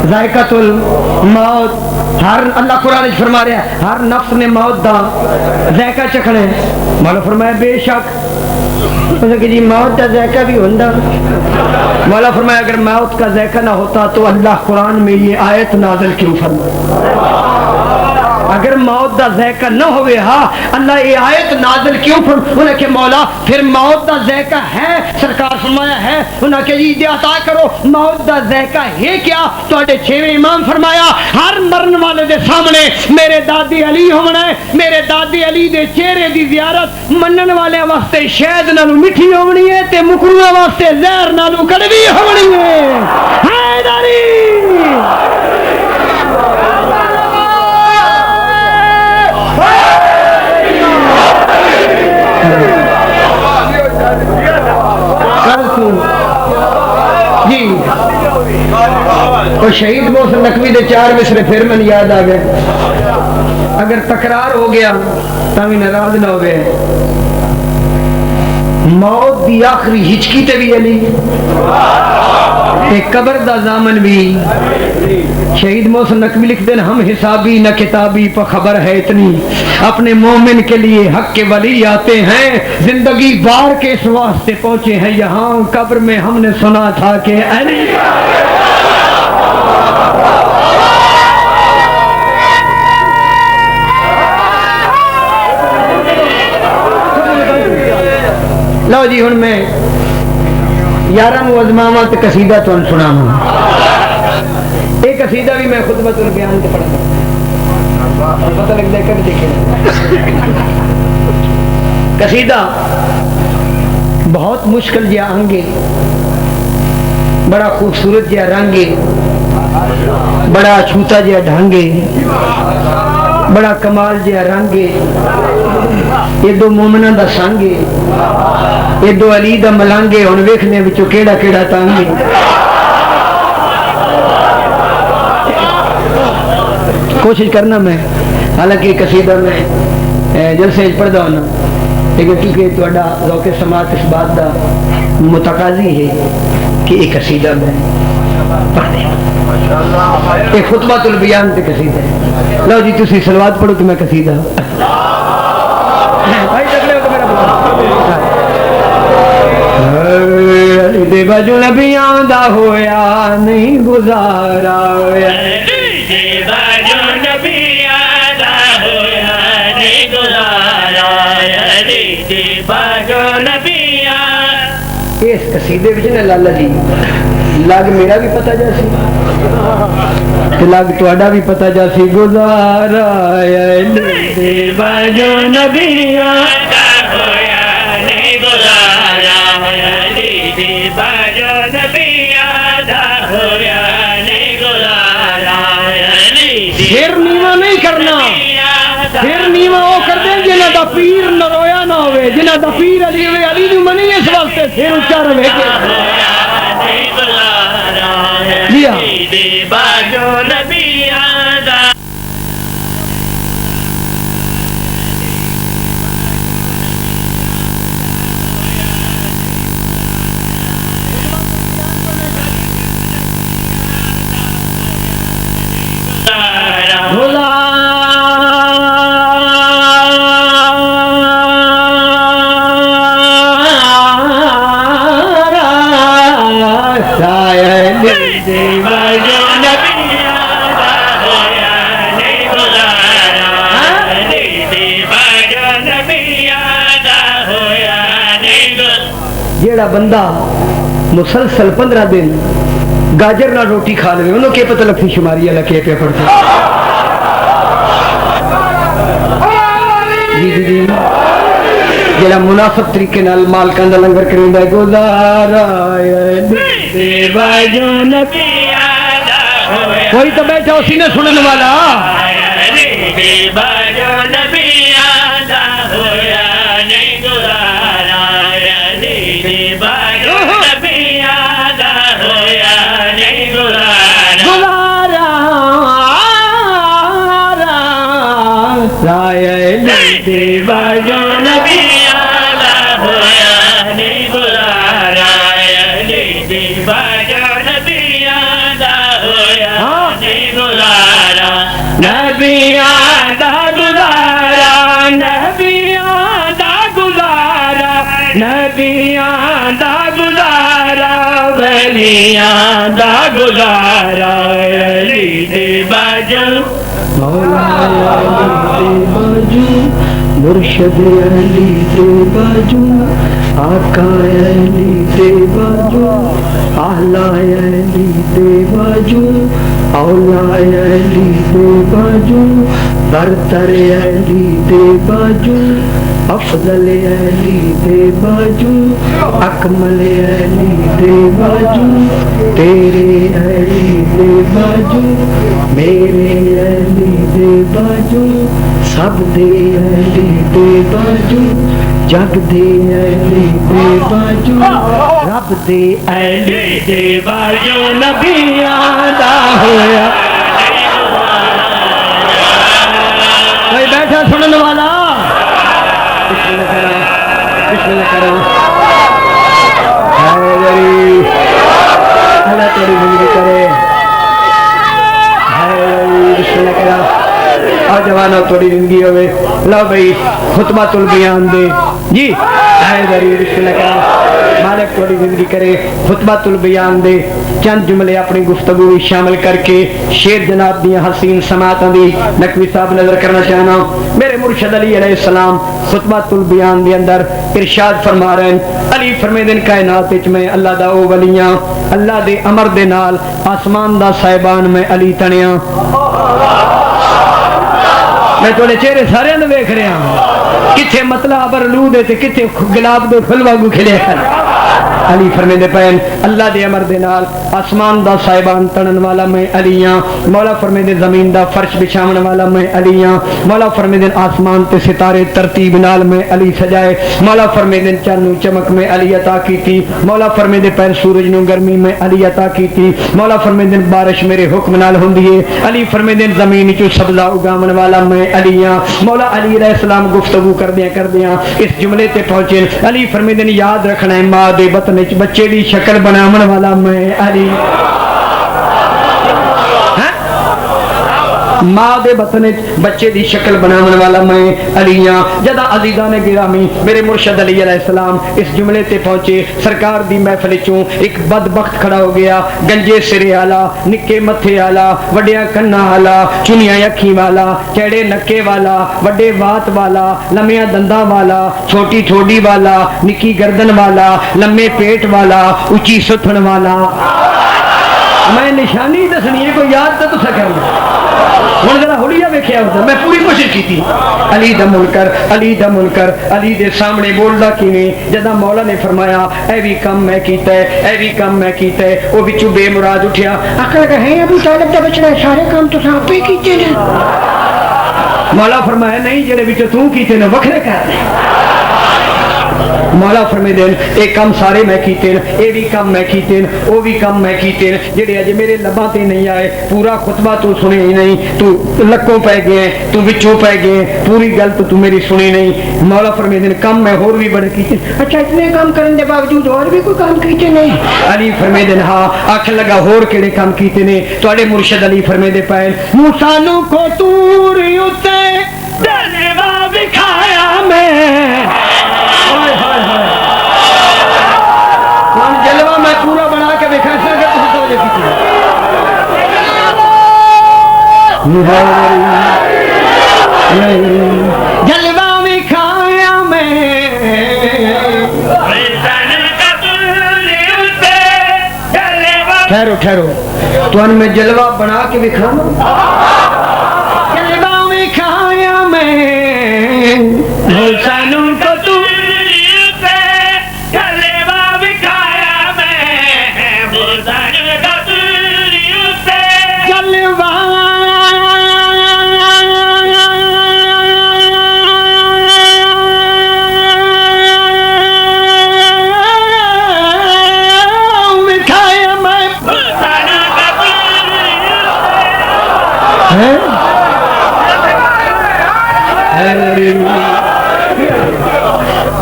ذائقۃ الموت ہر اللہ قرآن فرما رہا ہے ہر نفس نے موت دا ذائقہ چکھنا ہے مولا فرمایا بے شک کہ جی موت کا ذائقہ بھی ہوتا مولا فرمایا اگر موت کا ذائقہ نہ ہوتا تو اللہ قرآن میں یہ آیت نازل کیوں فرمایا اگر موت دا ذائقہ نہ ہوئے ہاں اللہ یہ آیت نازل کیوں انہیں کہ مولا پھر موت دا ذائقہ ہے سرکار فرمایا ہے انہیں کہ جی عطا کرو موت دا ذائقہ ہے کیا تو چھویں امام فرمایا ہر مرن والے دے سامنے میرے دادی علی ہونا ہے میرے دادی علی دے چہرے دی زیارت منن والے واسطے شہد نالو مٹھی ہونی ہے تے مکروہ واسطے زہر نالو کڑوی ہونی ہے حیدری جی اور شہید محسن نقوی دے 4 مصرے پھر میں یاد آ گئے اگر تکرار ہو گیا تو بھی ناراض نہ ہو گئے موت دی آخری ہچکی تے بھی علی قبر دا زامن بھی شہید محسن نقوی لکھ دیں ہم حسابی نہ کتابی پر خبر ہے اتنی اپنے مومن کے لیے حق کے ولی آتے ہیں زندگی بار کے اس واسطے پہنچے ہیں یہاں قبر میں ہم نے سنا تھا کہ علی لو جی ہن میں 11 معظمات قصیدہ تو سناواں ایک قصیدہ بھی میں خطبۃ البیان سے پڑھا پتہ لگ جائے کبھی دیکھیں قصیدہ بہت مشکل جہا آنگے بڑا خوبصورت جہا رنگے بڑا چھوتا جہا ڈھانگے بڑا کمال جہا رنگے یہ دو مومنہ دا سانگے یہ دو علی دا ملانگے ہن ویکھنے وچوں کیڑا کیڑا تانگے کوشش کرنا میں حالانکہ قصیدہ میں جلسے پڑھدا ہونا لیکن کیونکہ تہاڈا ذوق سماعت اس بات دا متقاضی ہے کہ ایک قصیدہ میں پڑھ دیں ایک خطبۃ البیان تے قصیدہ ہے لو جی تسی صلوات پڑھو تو میں قصیدہ بھائی تکلے ہو تو میرا علی دے بجو نبیاں دا ہویا نہیں گزارا علی دے بجو نبیاں دا ہویا نہیں گزارا علی دے بجو نبیاں اس قصیدے وچ نے لالا جی لگ میرا بھی پتہ جاسی لگ تہاڈا بھی پتہ جاسی گزارا علی دے بجو نبیاں دا ہویا نہیں گزارا علی دے بجو نبیاں دا ہویا نہیں گزارا پھر نیواں نہیں کرنا پھر نیواں وہ کر دیں جنہاں دا پیر نرویا نہ ہوئے جنہاں دا پیر علی ہوئے علی نو منی اس واسطے پھر اچھا رہے لیا باجو نبیاں دا بندہ مسلسل 15 دن گاجر نہ روٹی کھا لے انہوں کیا پتہ لگتی شماری اللہ کیا پہ پڑتا جی جڑا مناسب طریقے نال مالکاں دا لنگر کریندا ہے گزارا کوئی تو بیٹھا اسی نے سنن والا دا گزارا علی دے باجو مولا علی دے باجو مرشد علی دے باجو آقا علی دے باجو اعلی علی دے باجو اولا علی دے باجو برتر علی دے باجو افضل علی دے باجو اکمل علی دے باجو تیرے علی دے باجو میرے علی دے باجو سب دے علی دے باجو جگ دے علی دے باجو رب دے علی دے باجو نبیاں دا ہویا کوئی بیٹھا سنن والا بسم اللہ کرو اللہ تیری زندگی کرے بسم اللہ کرو اور جوانوں تھوڑی زندگی ہوئے لو بھائی خطبہ البیان دے جی بسم اللہ کرو مالک تھوڑی زندگی کرے خطبہ البیان دے چند جملے اپنی گفتگو شامل کر کے شیر جناب دیا حسین سماعتاں دی نقوی صاحب نظر کرنا چاہنا میرے مرشد علی علیہ السلام خطبہ البیان دے اندر ارشاد فرما رہے ہیں علی فرمے دن کائنات وچ میں اللہ دا او ولیاں اللہ دے امر دے نال آسمان دا صاحبان میں علی تنیاں میں تھوڑے چہرے سارے نو ویکھ رہا ہوں کتھے مطلب ابرلو دے تے کتھے گلاب دے پھل واگو کھلے ہیں علی فرمیندے پین اللہ دے امر دے نال آسمان دا صاحبان تنن والا میں علی ہاں مولا فرمیندے زمین دا فرش بچھاون والا میں علی ہاں مولا فرمیندے آسمان تے ستارے ترتیب نال میں علی سجائے مولا فرمیندے چانو چمک میں علی عطا کیتی مولا فرمیندے پین سورج نو گرمی میں علی عطا کیتی مولا فرمیندے بارش میرے حکم نال ہوندی ہے علی فرمیندے زمین چوں سبزہ اگاون والا میں علی ہاں مولا علی علیہ السلام گفتگو کردیاں اس جملے تے پہنچے علی فرمیندے یاد رکھنا ہے ماں دے بطن بچے دی شکل بناون والا میں علی ماں دے بطن بچے دی شکل بناون والا میں علی ہاں جدا عزیزان گرامی میرے مرشد علی علیہ السلام اس جملے تے پہنچے سرکار دی محفل چوں ایک بدبخت کھڑا ہو گیا گنجے سرے والا نکے متھے والا وڈیاں کناں والا چنیاں اکھیں والا چڑے نکے والا وڈے وات والا لمیاں دنداں والا چھوٹی ٹھوڈی والا نکی گردن والا لمے پیٹ والا اونچی ستھن والا میں نشانی دسنی ہے کوئی یاد تو سکر ہوں ذرا ہولیاں ویکھیا ہوتا میں پوری کوشش کی تھی علی دا منکر علی دا منکر علی دے سامنے بولدا کیویں جدا مولا نے فرمایا اے بھی کم میں کیتا ہے اے بھی کم میں کیتا ہے او وچوں بے مراد اٹھیا آکھن لگا ہے ابو طالب دا بچڑا سارے کام تو آپ ہی کیتے نے مولا فرمایا نہیں جڑے وچوں تو کیتے نے وکھرے کر مولا فرمائے دین اے کم سارے میں کیتے ہیں اے بھی کم میں کیتے ہیں او بھی کم میں کیتے ہیں جڑے اج میرے لباں تے نہیں آئے پورا خطبہ تو سنے ہی نہیں تو لکوں پہ گئے تو وچوں پہ گئے پوری گل تو میری سنی نہیں مولا فرمائے دین کم میں اور بھی بڑے کیتے اچھا اتنے کام کرنے دے باوجود اور بھی کوئی کام کیتے نہیں علی فرمائے دین ہاں آکھن لگا اور کیڑے کام کیتے نے تواڈے مرشد علی فرمائے دے پے موسیٰ نو کو طور اُتے جلوہ دکھایا میں جلوہ میں پورا بنا کے دیکھا سر کہ تجھے توجہ کی جلوہ میں کھایا میں ٹھہرو ٹھہرو تو میں جلوہ بنا کے دکھانا جلوہ دکھایا میں حسن کو تجھے جلوہ دکھایا میں حسن کو تجھے جلوہ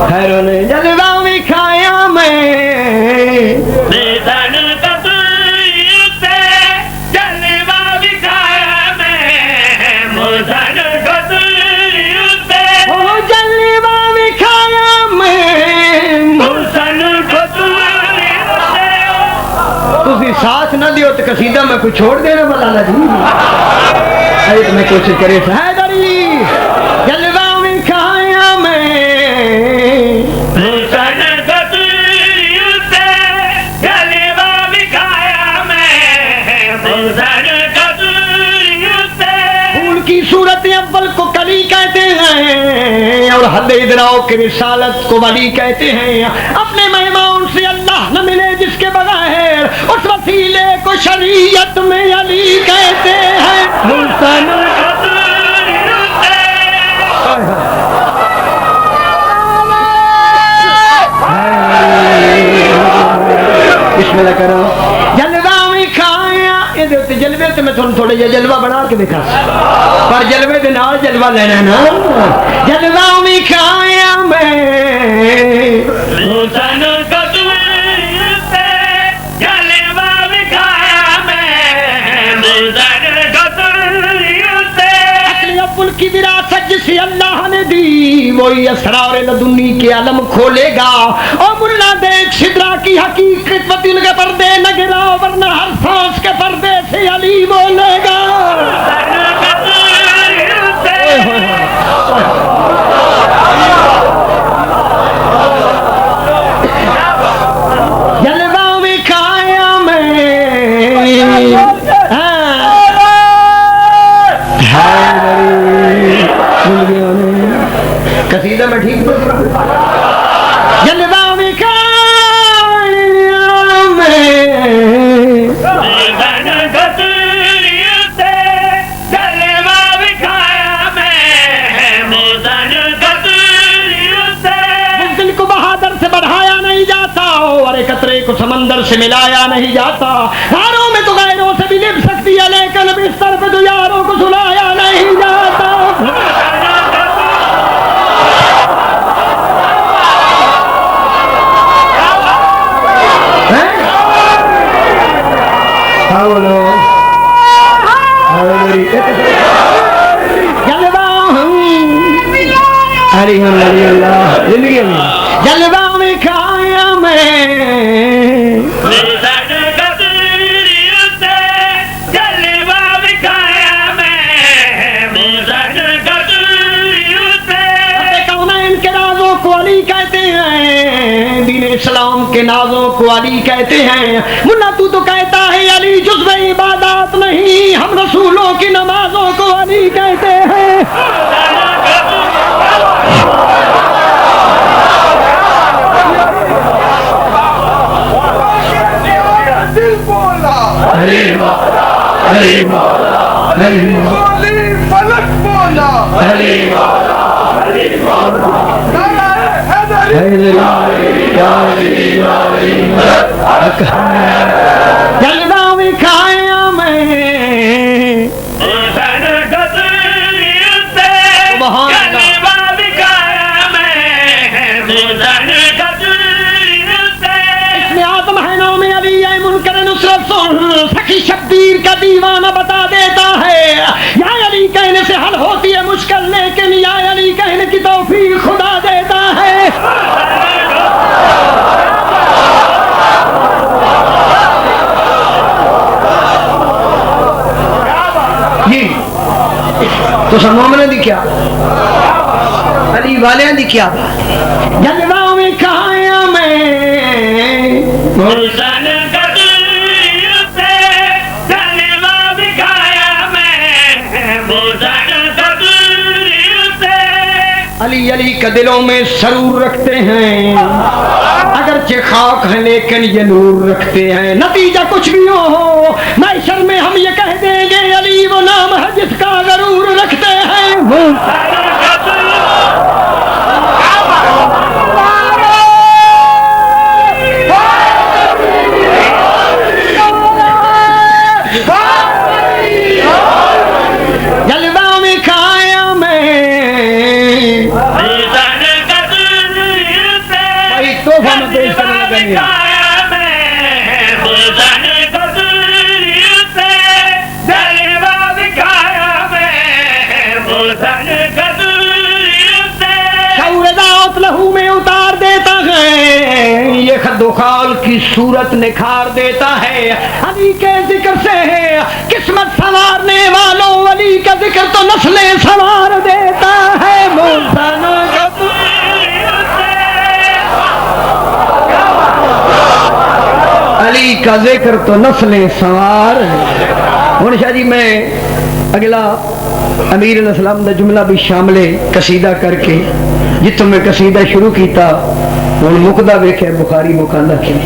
خیروں نے جلوہ دکھایا میں حسن کو تجھے جلوہ دکھایا میں حسن کو تجھے او جلوہ دکھایا میں حسن کو تجھے تسی ساتھ نہ دیو تو قصیدہ میں کوئی چھوڑ دینا مولانا جی ارے تو میں کوشش کرے حیدری جلوہ دکھایا میں حسن کو تجھے جلوہ دکھایا میں حسن کو تجھے پھول کی صورت اول کو کلی کہتے ہیں اور حد ادراک کی رسالت کو ولی کہتے ہیں اپنے مہمان سے اللہ نہ ملے جس کے بغیر اس وسیلے کو شریعت میں علی کہتے ہیں حسن بسم اللہ کرو جلوہ دکھایا یہ جلوے تو میں تھوڑے جا جلوہ بنا کے دکھا پر جلوے دے نال جلوہ لینا نا جلوہ دکھایا میں حسن کو تجھے جلوہ دکھایا میں حسن کو تجھے اصلی ابل کی وراثت جسے اللہ نے دی وہی اسرار لدنی کے عالم کھولے گا اور ملا دیکھ شدرا کی حقیقت و دل کے پردے نہ گرا ورنہ ہر سانس کے پردے سے علی بولے گا جلوہ دکھایا میں قصیدہ میں ٹھیک بول رہا ہوں جلوہ دکھایا میں حسن کو تجھے جلوہ دکھایا میں حسن کو تجھے دل کو بہادر سے بڑھایا نہیں جاتا اور ایک قطرے کو سمندر سے ملایا نہیں جاتا غاروں میں تو غیروں سے بھی لپ سکتی ہے لیکن بستر پہ تو یاروں کو سلایا نہیں جاتا جلوہ دکھایا میں حسن کو تجھے جلوہ دکھایا میں حسن کو تجھے کونین کے نازوں کو علی کہتے ہیں دین اسلام کے نازوں کو علی کہتے ہیں منا تو کہتا ہے علی جزو عبادات نہیں ہم رسولوں کی نمازوں کو علی کہتے ہیں جلوہ دکھایا میں حسن کو تجھے جلوہ دکھایا میں حسن کو تجھے اس میں آدم ہے نام علی ہے منکر نصرت سن سخی شبیر کا دیوانہ بتا دیتا ہے یا علی کہنے سے حل ہوتی ہے مشکل لیکن یا علی کہنے کی توفیق خدا دیتا ہے تو مومن دی کیا علی والے دی کیا جلوہ میں کھایا میں حسن کو تجھے علی کا دلوں میں سرور رکھتے ہیں، اگرچہ خاک ہیں لیکن یہ نور رکھتے ہیں۔ نتیجہ کچھ بھی ہو محشر میں ہم یہ کہہ دیں گے علی وہ نام ہے جس کا ضرور رکھتے ہیں۔ میں اتار دیتا ہے، یہ خد و خال کی صورت نکھار دیتا ہے۔ علی کے ذکر سے ہے قسمت سنوارنے والوں، علی کا ذکر تو نسلیں سنوار دیتا ہے۔ علی کا ذکر تو نسلیں سنوار۔ ہن شاہ جی میں اگلا امیر علیہ السلام دا جملہ بھی شامل قصیدہ کر کے جتوں میں قصیدہ شروع کیتا ہن مقدا ویکھے بخاری مکاندا کیوں۔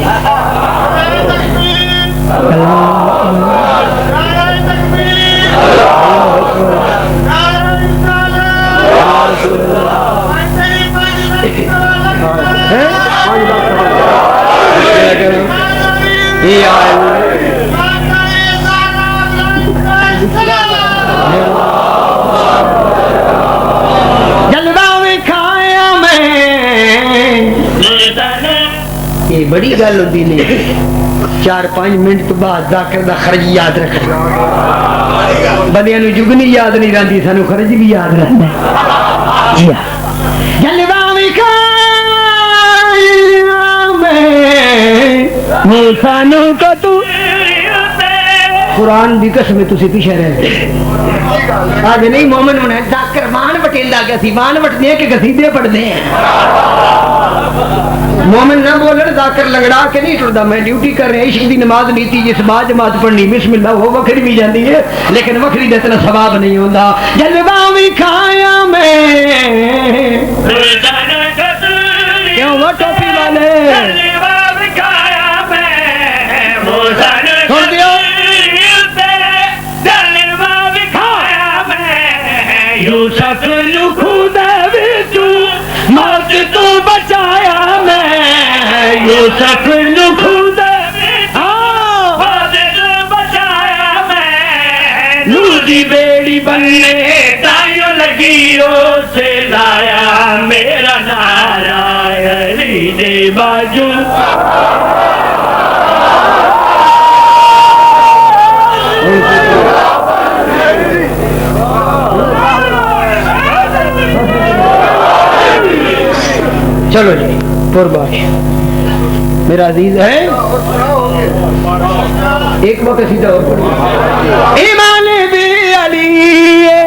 یہ بڑی گل ہوتی نہیں، 4-5 منٹ تو بعد ذاکر دا خرج یاد رکھنا، بندیاں نو جگنی یاد نہیں رہتی، سانو خرج بھی یاد رہتا ہے۔ قرآن دی قسم تسی پیچھے رہتے آج نہیں مومن ہونا ذاکر مان وٹیندا گیا سی، مان وٹنے کے قصیدے پڑھنے ہیں۔ مومن نہ بولن ذاکر لنگڑا کے نہیں ٹردا، میں ڈیوٹی کر رہے عشق دی نماز نیتی جس با جماعت پڑھنی بسم اللہ وہ وکھری بھی جاندی ہے لیکن وکھری دا اتنا ثواب نہیں ہوندا۔ جلوہ بھی کھایا میں کیوں وہ ٹوپی والے چھوڑ دیو یوسف نو خدا وچوں موت تو بچایا میں، یوسف نو خدا موت تو بچایا میں، نور دی بیڑی بننے تائیوں لگی سے لایا میرا نعرہ علی دے باجو۔ چلو جی قربان میرا عزیز ہے ایک موقع سیدھا اور پڑھیں۔ ایمان بھی علی ہے،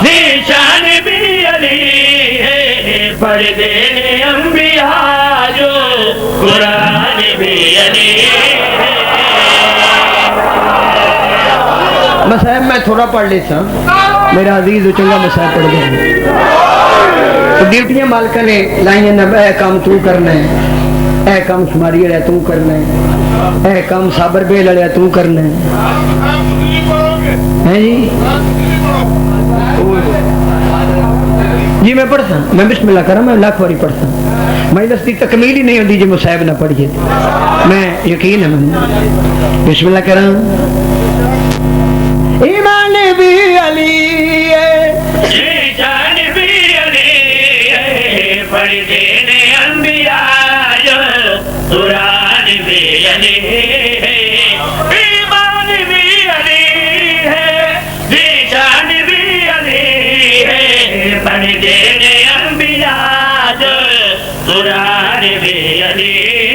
نشان بھی علی ہے، پردے انبیاء جو قرآن بھی علی ہے۔ مسائب میں تھوڑا پڑھ لیتا میرا عزیز ہو چنگا مسائب پڑھ دیں تو ڈیوٹیاں مالکہ نے لائیں نہ اے کام تو کرنا ہے، اے کام شماری رہا تو کرنا ہے، اے کام صابر بے لڑیا تو کرنا ہے جی میں پڑھتا ہوں، میں بسم اللہ کرا، میں لاکھ باری پڑھتا ہوں، میں دستی تکمیل ہی نہیں ہوتی جو مصائب نہ پڑھیے، میں یقین ہے میں بسم اللہ کرا۔ ایمان بھی علی ہے، شان بھی علی ہے، پردے انبیاء جو قرآن بھی علی ہے، ایمان بھی علی ہے، شان بھی علی ہے، پردے انبیاء جو قرآن بھی علی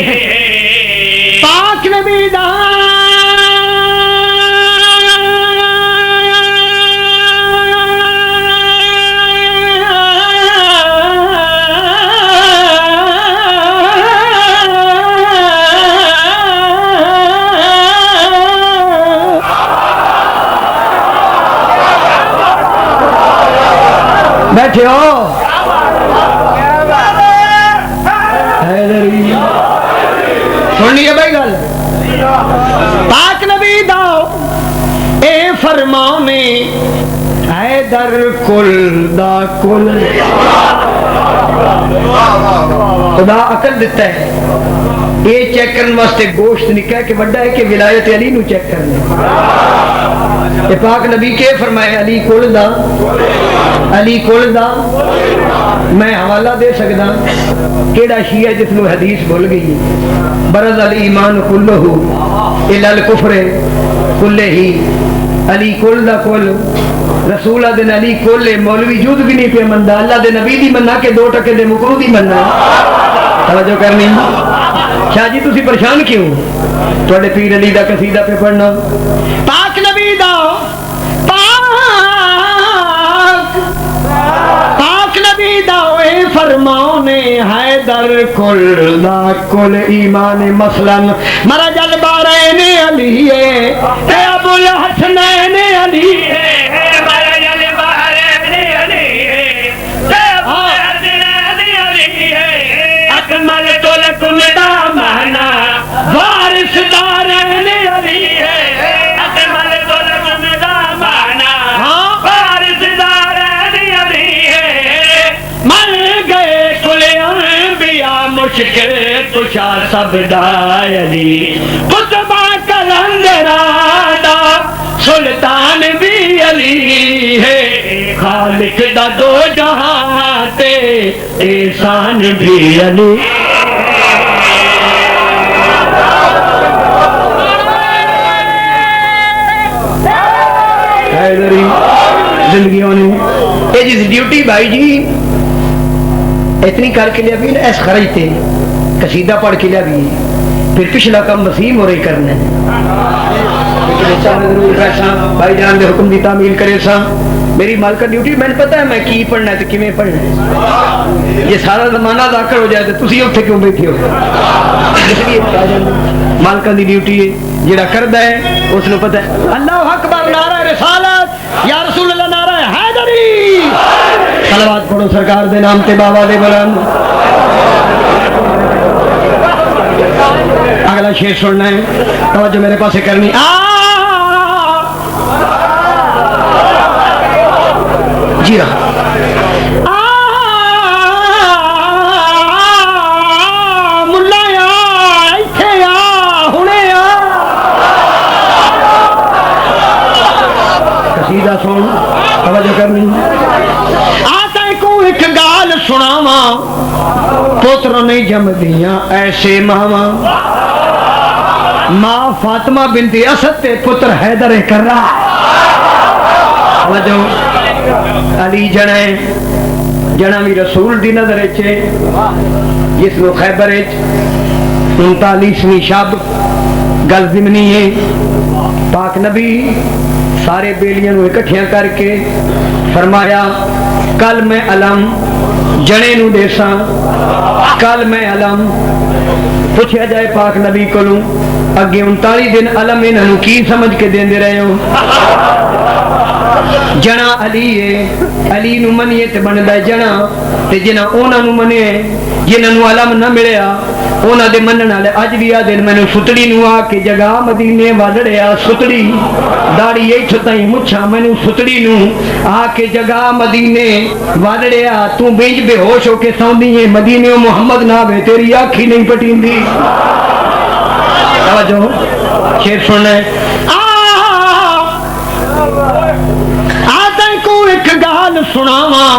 ہے۔ پاک نبی بیٹھے ہو پاک نبی دا اے فرمانے حیدر کل دا کل خدا عقل دیتا ہے یہ چیک کرنے واسطے گوشت نکا کہ بڑا ہے کہ ولایت علی نو چیک کرنا یہ پاک نبی کے فرمائے علی کل دا علی کل دا میں حوالہ دے سکتا کیڑا شیعہ جس نو حدیث بھول گئی برز الایمان کلہو الی الکفر کلہی علی کل دا کل رسول دن علی کل مولوی جود بھی نہیں پہ مندا اللہ دے نبی دی مننا کہ 2 ٹکے دے مکرو دی مننا توجہ کرنی شاہ جی تسی پریشان کیوں تھوڑے پیر علی دا قصیدہ پہ پڑھنا پاک نبی دا پاک نبی دا اے فرمانے حیدر کل دا کل ایمان مثلا مرج البارین علی اے ابو الحسنین علی مرج البارین علی ابو الحسنین علی اکملت لکم دامنا وارث دارین علی اکملت لکم دامنا وارث دارین علی مر گئے کل انبیاء مشکل کشا سب دائلی کتبہ کلندرادہ سلطان بھی علی ہے خالق دا 2 جہاں تے احسان بھی علی زندگیوں نے یہ جس ڈیوٹی بھائی جی اتنی کر کے لیا بھی نا ایس خرج تے قصیدہ پڑھ کے لیا بھی پھر پچھلا کم وسیم ہو رہی کرنا ہے بھائی جان دے حکم دی تعمیل کرے سا میری مالکہ ڈیوٹی میں نے پتا ہے میں کی پڑھنا ہے تو کیویں پڑھنا ہے یہ سارا زمانہ ذاکر ہو جائے تو تسی اتھے کیوں بیٹھے ہو اس لیے مالکہ دی ڈیوٹی ہے جڑا کردا ہے اس نے پتہ ہے اللہ اکبر نعرہ رسالت یا رسول اللہ نعرہ حیدری صلوات پڑھو سرکار دے نام تے بابا دے بلند اگلا شعر سننا ہے توجہ میرے پاس کرنی جی رہا ملا ایتھے ہنے قصیدہ سن توجہ کرنی آتا کو ایک گال سناواں پوتر نہیں جمدیاں ایسے ماواں ماں فاطمہ بنت اسد تے پتر حیدر کر رہا علی جنا بھی رسول دی نظر چے جس کو خیبر 39ویں شب گل ضمنی ہے پاک نبی سارے بیلیاں نو اکٹھیاں کر کے فرمایا کل میں علم جنے نو دیساں کل میں علم پوچھا جائے پاک نبی کو اگے 39 دن علم انہوں کی سمجھ کے دین دے رہے ہو جنا علی ہے علی نو منیے تے بندا جنا تے جنا اونا نو منیے جنہاں نو علم نہ ملیا اونا دے منن والے اج بھی آ دن مینوں ستڑی نو آ کے جگہ مدینے وڑڑیا ستڑی داڑھی ایتھے تائیں مچھا مینوں ستڑی نو آ کے جگہ مدینے وڑڑیا تو بینج بے ہوش ہو کے سوندی ہے مدینے محمد نہ وے تیری آنکھ ہی نہیں پٹیندی توجہ شعر سننا ہے گال سناواں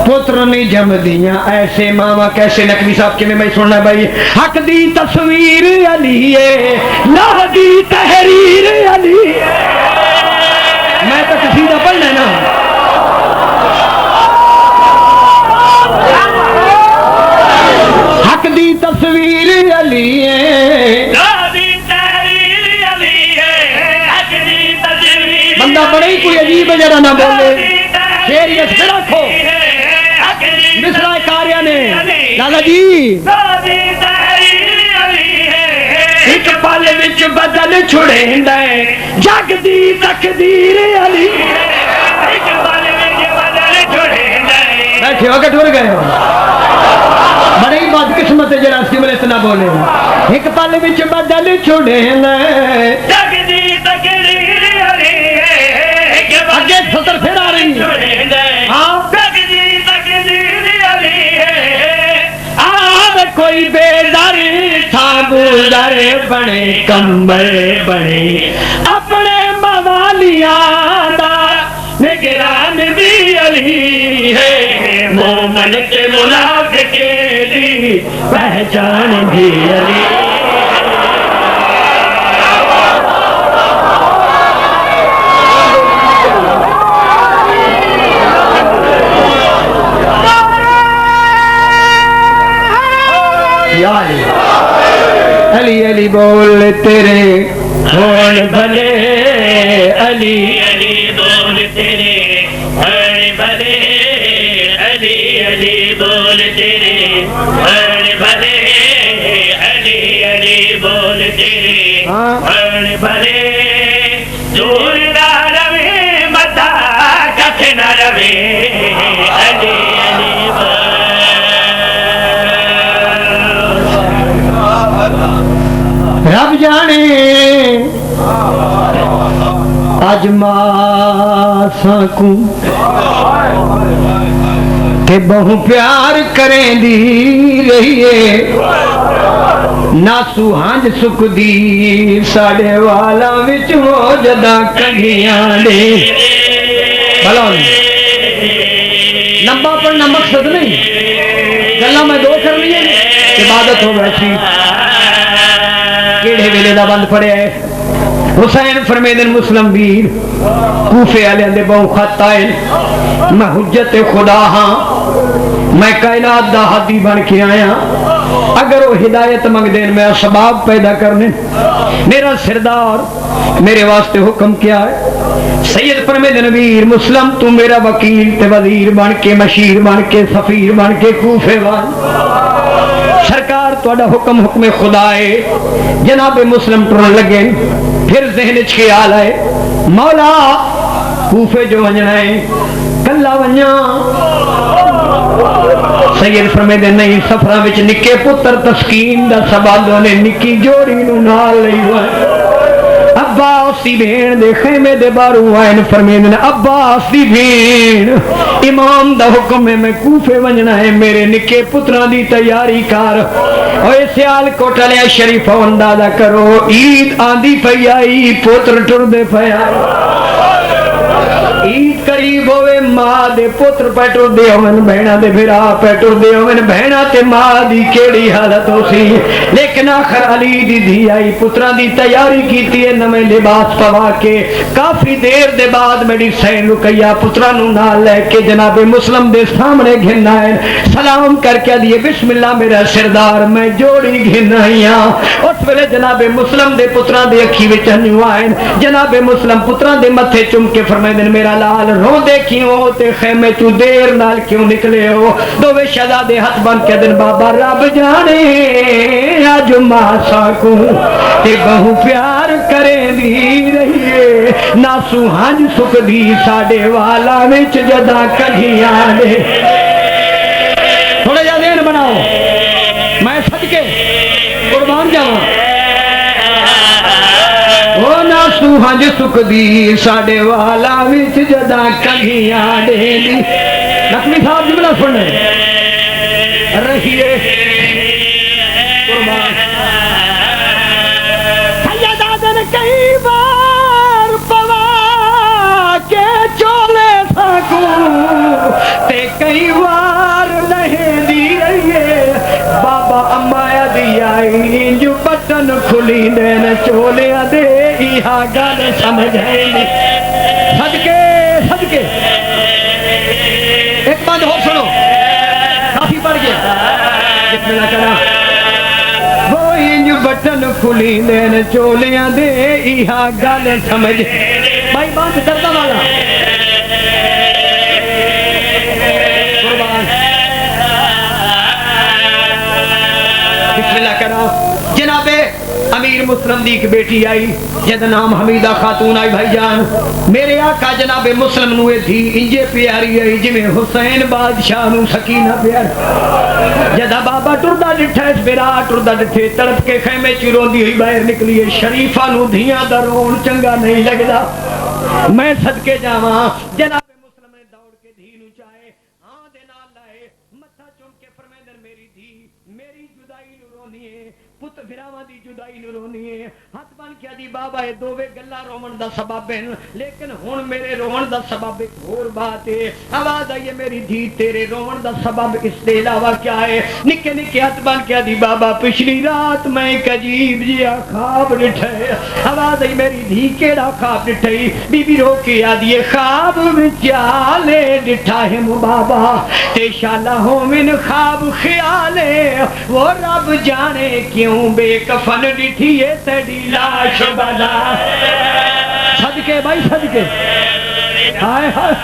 پتر نہیں جمدیاں ایسے ماما کیسے نقوی صاحب کے میں سننا بھائی حق دی تصویر علی ہے لا دی تحریر علی میں تو قصیدہ پڑھنا ہے نا حق دی تصویر علی ہے بندہ بڑے ہی کوئی عجیب جرا نہ بولے شیریت سے رکھو مصرع کاریہ نے لالا جی ایک پل وچ بدل چھڑیندا ہے جگ دی تقدیر علی ایک پل وچ بدل چھڑیندا ہے بیٹھے ہو کہ ٹر گئے ہو بڑے ہی بدقسمت جڑا اس جملے سے نہ بولے ایک پل وچ بدل چھوڑے تقدیر تقدیر علی ہے اگے سطر پھر آ رہی ہاں تقدیر تقدیر علی ہے آب کوئی بیدار تھابودار بنے کمبر بنے اپنے موالیاں دا نگران بھی علی ہے مومن کے منافق دی پہچان بھی علی یا علی علی بول تیرے ہون بھلے علی علی بول تیرے ہر بھلے علی علی بول تیرے ہر بھلے علی علی بول تیرے ہر بھلے دور نہ روے متا کف نہ روے علی علی بول رب جانے اج ماساں کو تے بہو پیار کریں دی رہیے ناسو ہنج سکھ دی ساڑے والا وچ ہو جدا کنگیاں دے بھلا لمبا پڑھنا مقصد نہیں گلا میں دو کر لیے عبادت ہو بیٹھی کیڑے ویلے دا بند پڑے ہے حسین فرمیدن مسلم ویر کوفے والے دے بہو خط آئے میں حجت خدا ہاں میں کائنات دا ہادی بن کے آیا اگر وہ ہدایت منگ دین میں اسباب پیدا کرنے میرا سردار میرے واسطے حکم کیا ہے سید فرمیدن ویر مسلم تو میرا وکیل تے وزیر بن کے مشیر بن کے سفیر بن کے کوفے وال سرکار توڑا حکم حکم خدا ہے جناب مسلم ٹرن لگے پھر ذہن خیال آئے مولا کوفے جو ونجنا ہے کلا ونجا سید فرمیدے نہیں سفرہ وچ نکے پتر تسکین دا سبادوں نے نکی جوڑی نو نال لئی ہوئے عباس دی بھین دے خیمے دے بارو آئین فرمیدن عباس دی بھین امام دا حکم ہے میں کوفے ونجنا ہے میرے نکے پتران دی تیاری کار اوے سیال کوٹلے شریف اندازہ کرو عید آندھی پئی آئی پتر ٹر دے پیا عید قریب ہوئے ماں دے پتر پیٹر دے ہوئن بہنا دے بھرا پیٹر دے ہوئن بہنا تے ماں دی کیڑی حالت ہو سی لیکن آخر علی دی دی آئی پتران دی تیاری کیتی ہے نمیں لباس پوا کے کافی دیر دے بعد میری سین رکیا پترانو نہ لے کے جناب مسلم دے سامنے گھننا ہے سلام کر کے دیئے بسم اللہ میرا سردار میں جوڑی گھنائیاں اس ویلے جناب مسلم دے پتران دے اکھی وچنیو آئین جناب مسلم پتران دے متھے چم کے فرمائے دن میرا لال رو دے کیوں تے خیمے تو دیر نال کیوں نکلے ہو دووے شہزادے ہاتھ بن کے دن بابا رب جانے آج ماسا کو تے بہو پیار کریں دی رہیے ناسو ہنج سکھ دی ساڑے والا وچ جدا کھیاں دے تھوڑے جا دین بناؤ میں صدقے قربان جاؤں او ناسو ہنج سکھ دی ساڑے والا وچ جدا کھیاں دے دی نقمی صاحب جملہ سننے رہیے قربان سیدادن کئی بار پوا کے چولے سکو تے کئی بار نہیں دیئے بابا امایا دیائی جو بٹن کھلی دین چولے دے ایہا گل سمجھیں صدقے صدقے ایک بات ہو سنو کافی پڑھ گیا بسم اللہ کرا وہ انج بٹن کھلی دین چولیاں دے ایہا گل سمجھ بھائی بات دردہ والا قربان بسم اللہ کرا جناب امیر مسلم دی ایک بیٹی آئی جد نام حمیدہ خاتون آئی بھائی جان میرے آقا جناب مسلم نوے تھی انجے پیاری آئی جی میں حسین بادشاہ نو سکینہ پیار جدہ بابا ٹردہ ڈٹھا اس بیرا ٹردہ ڈٹھے تڑپ کے خیمے چیرون دی ہوئی باہر نکلیے شریفہ نو دھیاں دا رون چنگا نہیں لگدا میں صدقے جاواں جناب مسلم نے دوڑ کے دھی نو چاہے ہاں دے نال لائے متھا چوم کے فرمیندن میری دھی میری جدائی نو رونی ہے پت پھراواں دی جدائی نو رونی ہے ہاتھ بن کے دی بابا اے دووے گلاں روون دا سبب ہے لیکن ہن میرے رون دا سبب ایک اور بات ہے آواز آئی میری دھی تیرے رون دا سبب اس دے علاوہ کیا ہے نکے نکے ہاتھ بن کے دی بابا پچھلی رات میں ایک عجیب جیا خواب ڈٹھے آواز آئی میری دھی کیڑا خواب ڈٹھئی بی بی رو کے آدھی خواب وچالے ڈٹھا ہے بابا تے شالا ہو من خواب خیالے وہ رب جانے کیوں بے کفن ڈٹھی ہے تیری لاش بنا صدقے بھائی صدقے ہائے ہائے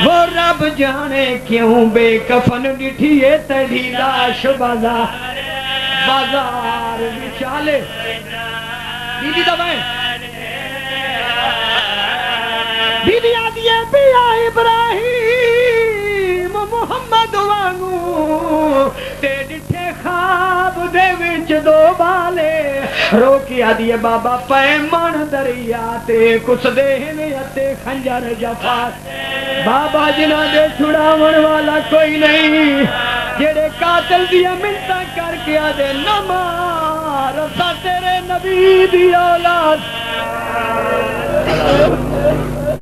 وہ رب جانے کیوں بے کفن ڈٹھی ہے تیری لاش بازار بازار بچالے بیدی دبائیں بیدی آدھی ہے پیا ابراہیم محمد وانگو تے ڈٹھے خواب دے وچ دو بالے رو کے آدھی ہے بابا پیمان دریا تے کس دہن اتے خنجر جفات بابا جنہ دے چھڑاون والا کوئی نہیں جڑے قاتل دیا منتا کر کے آدھے نمار رسا تیرے نبی دی اولاد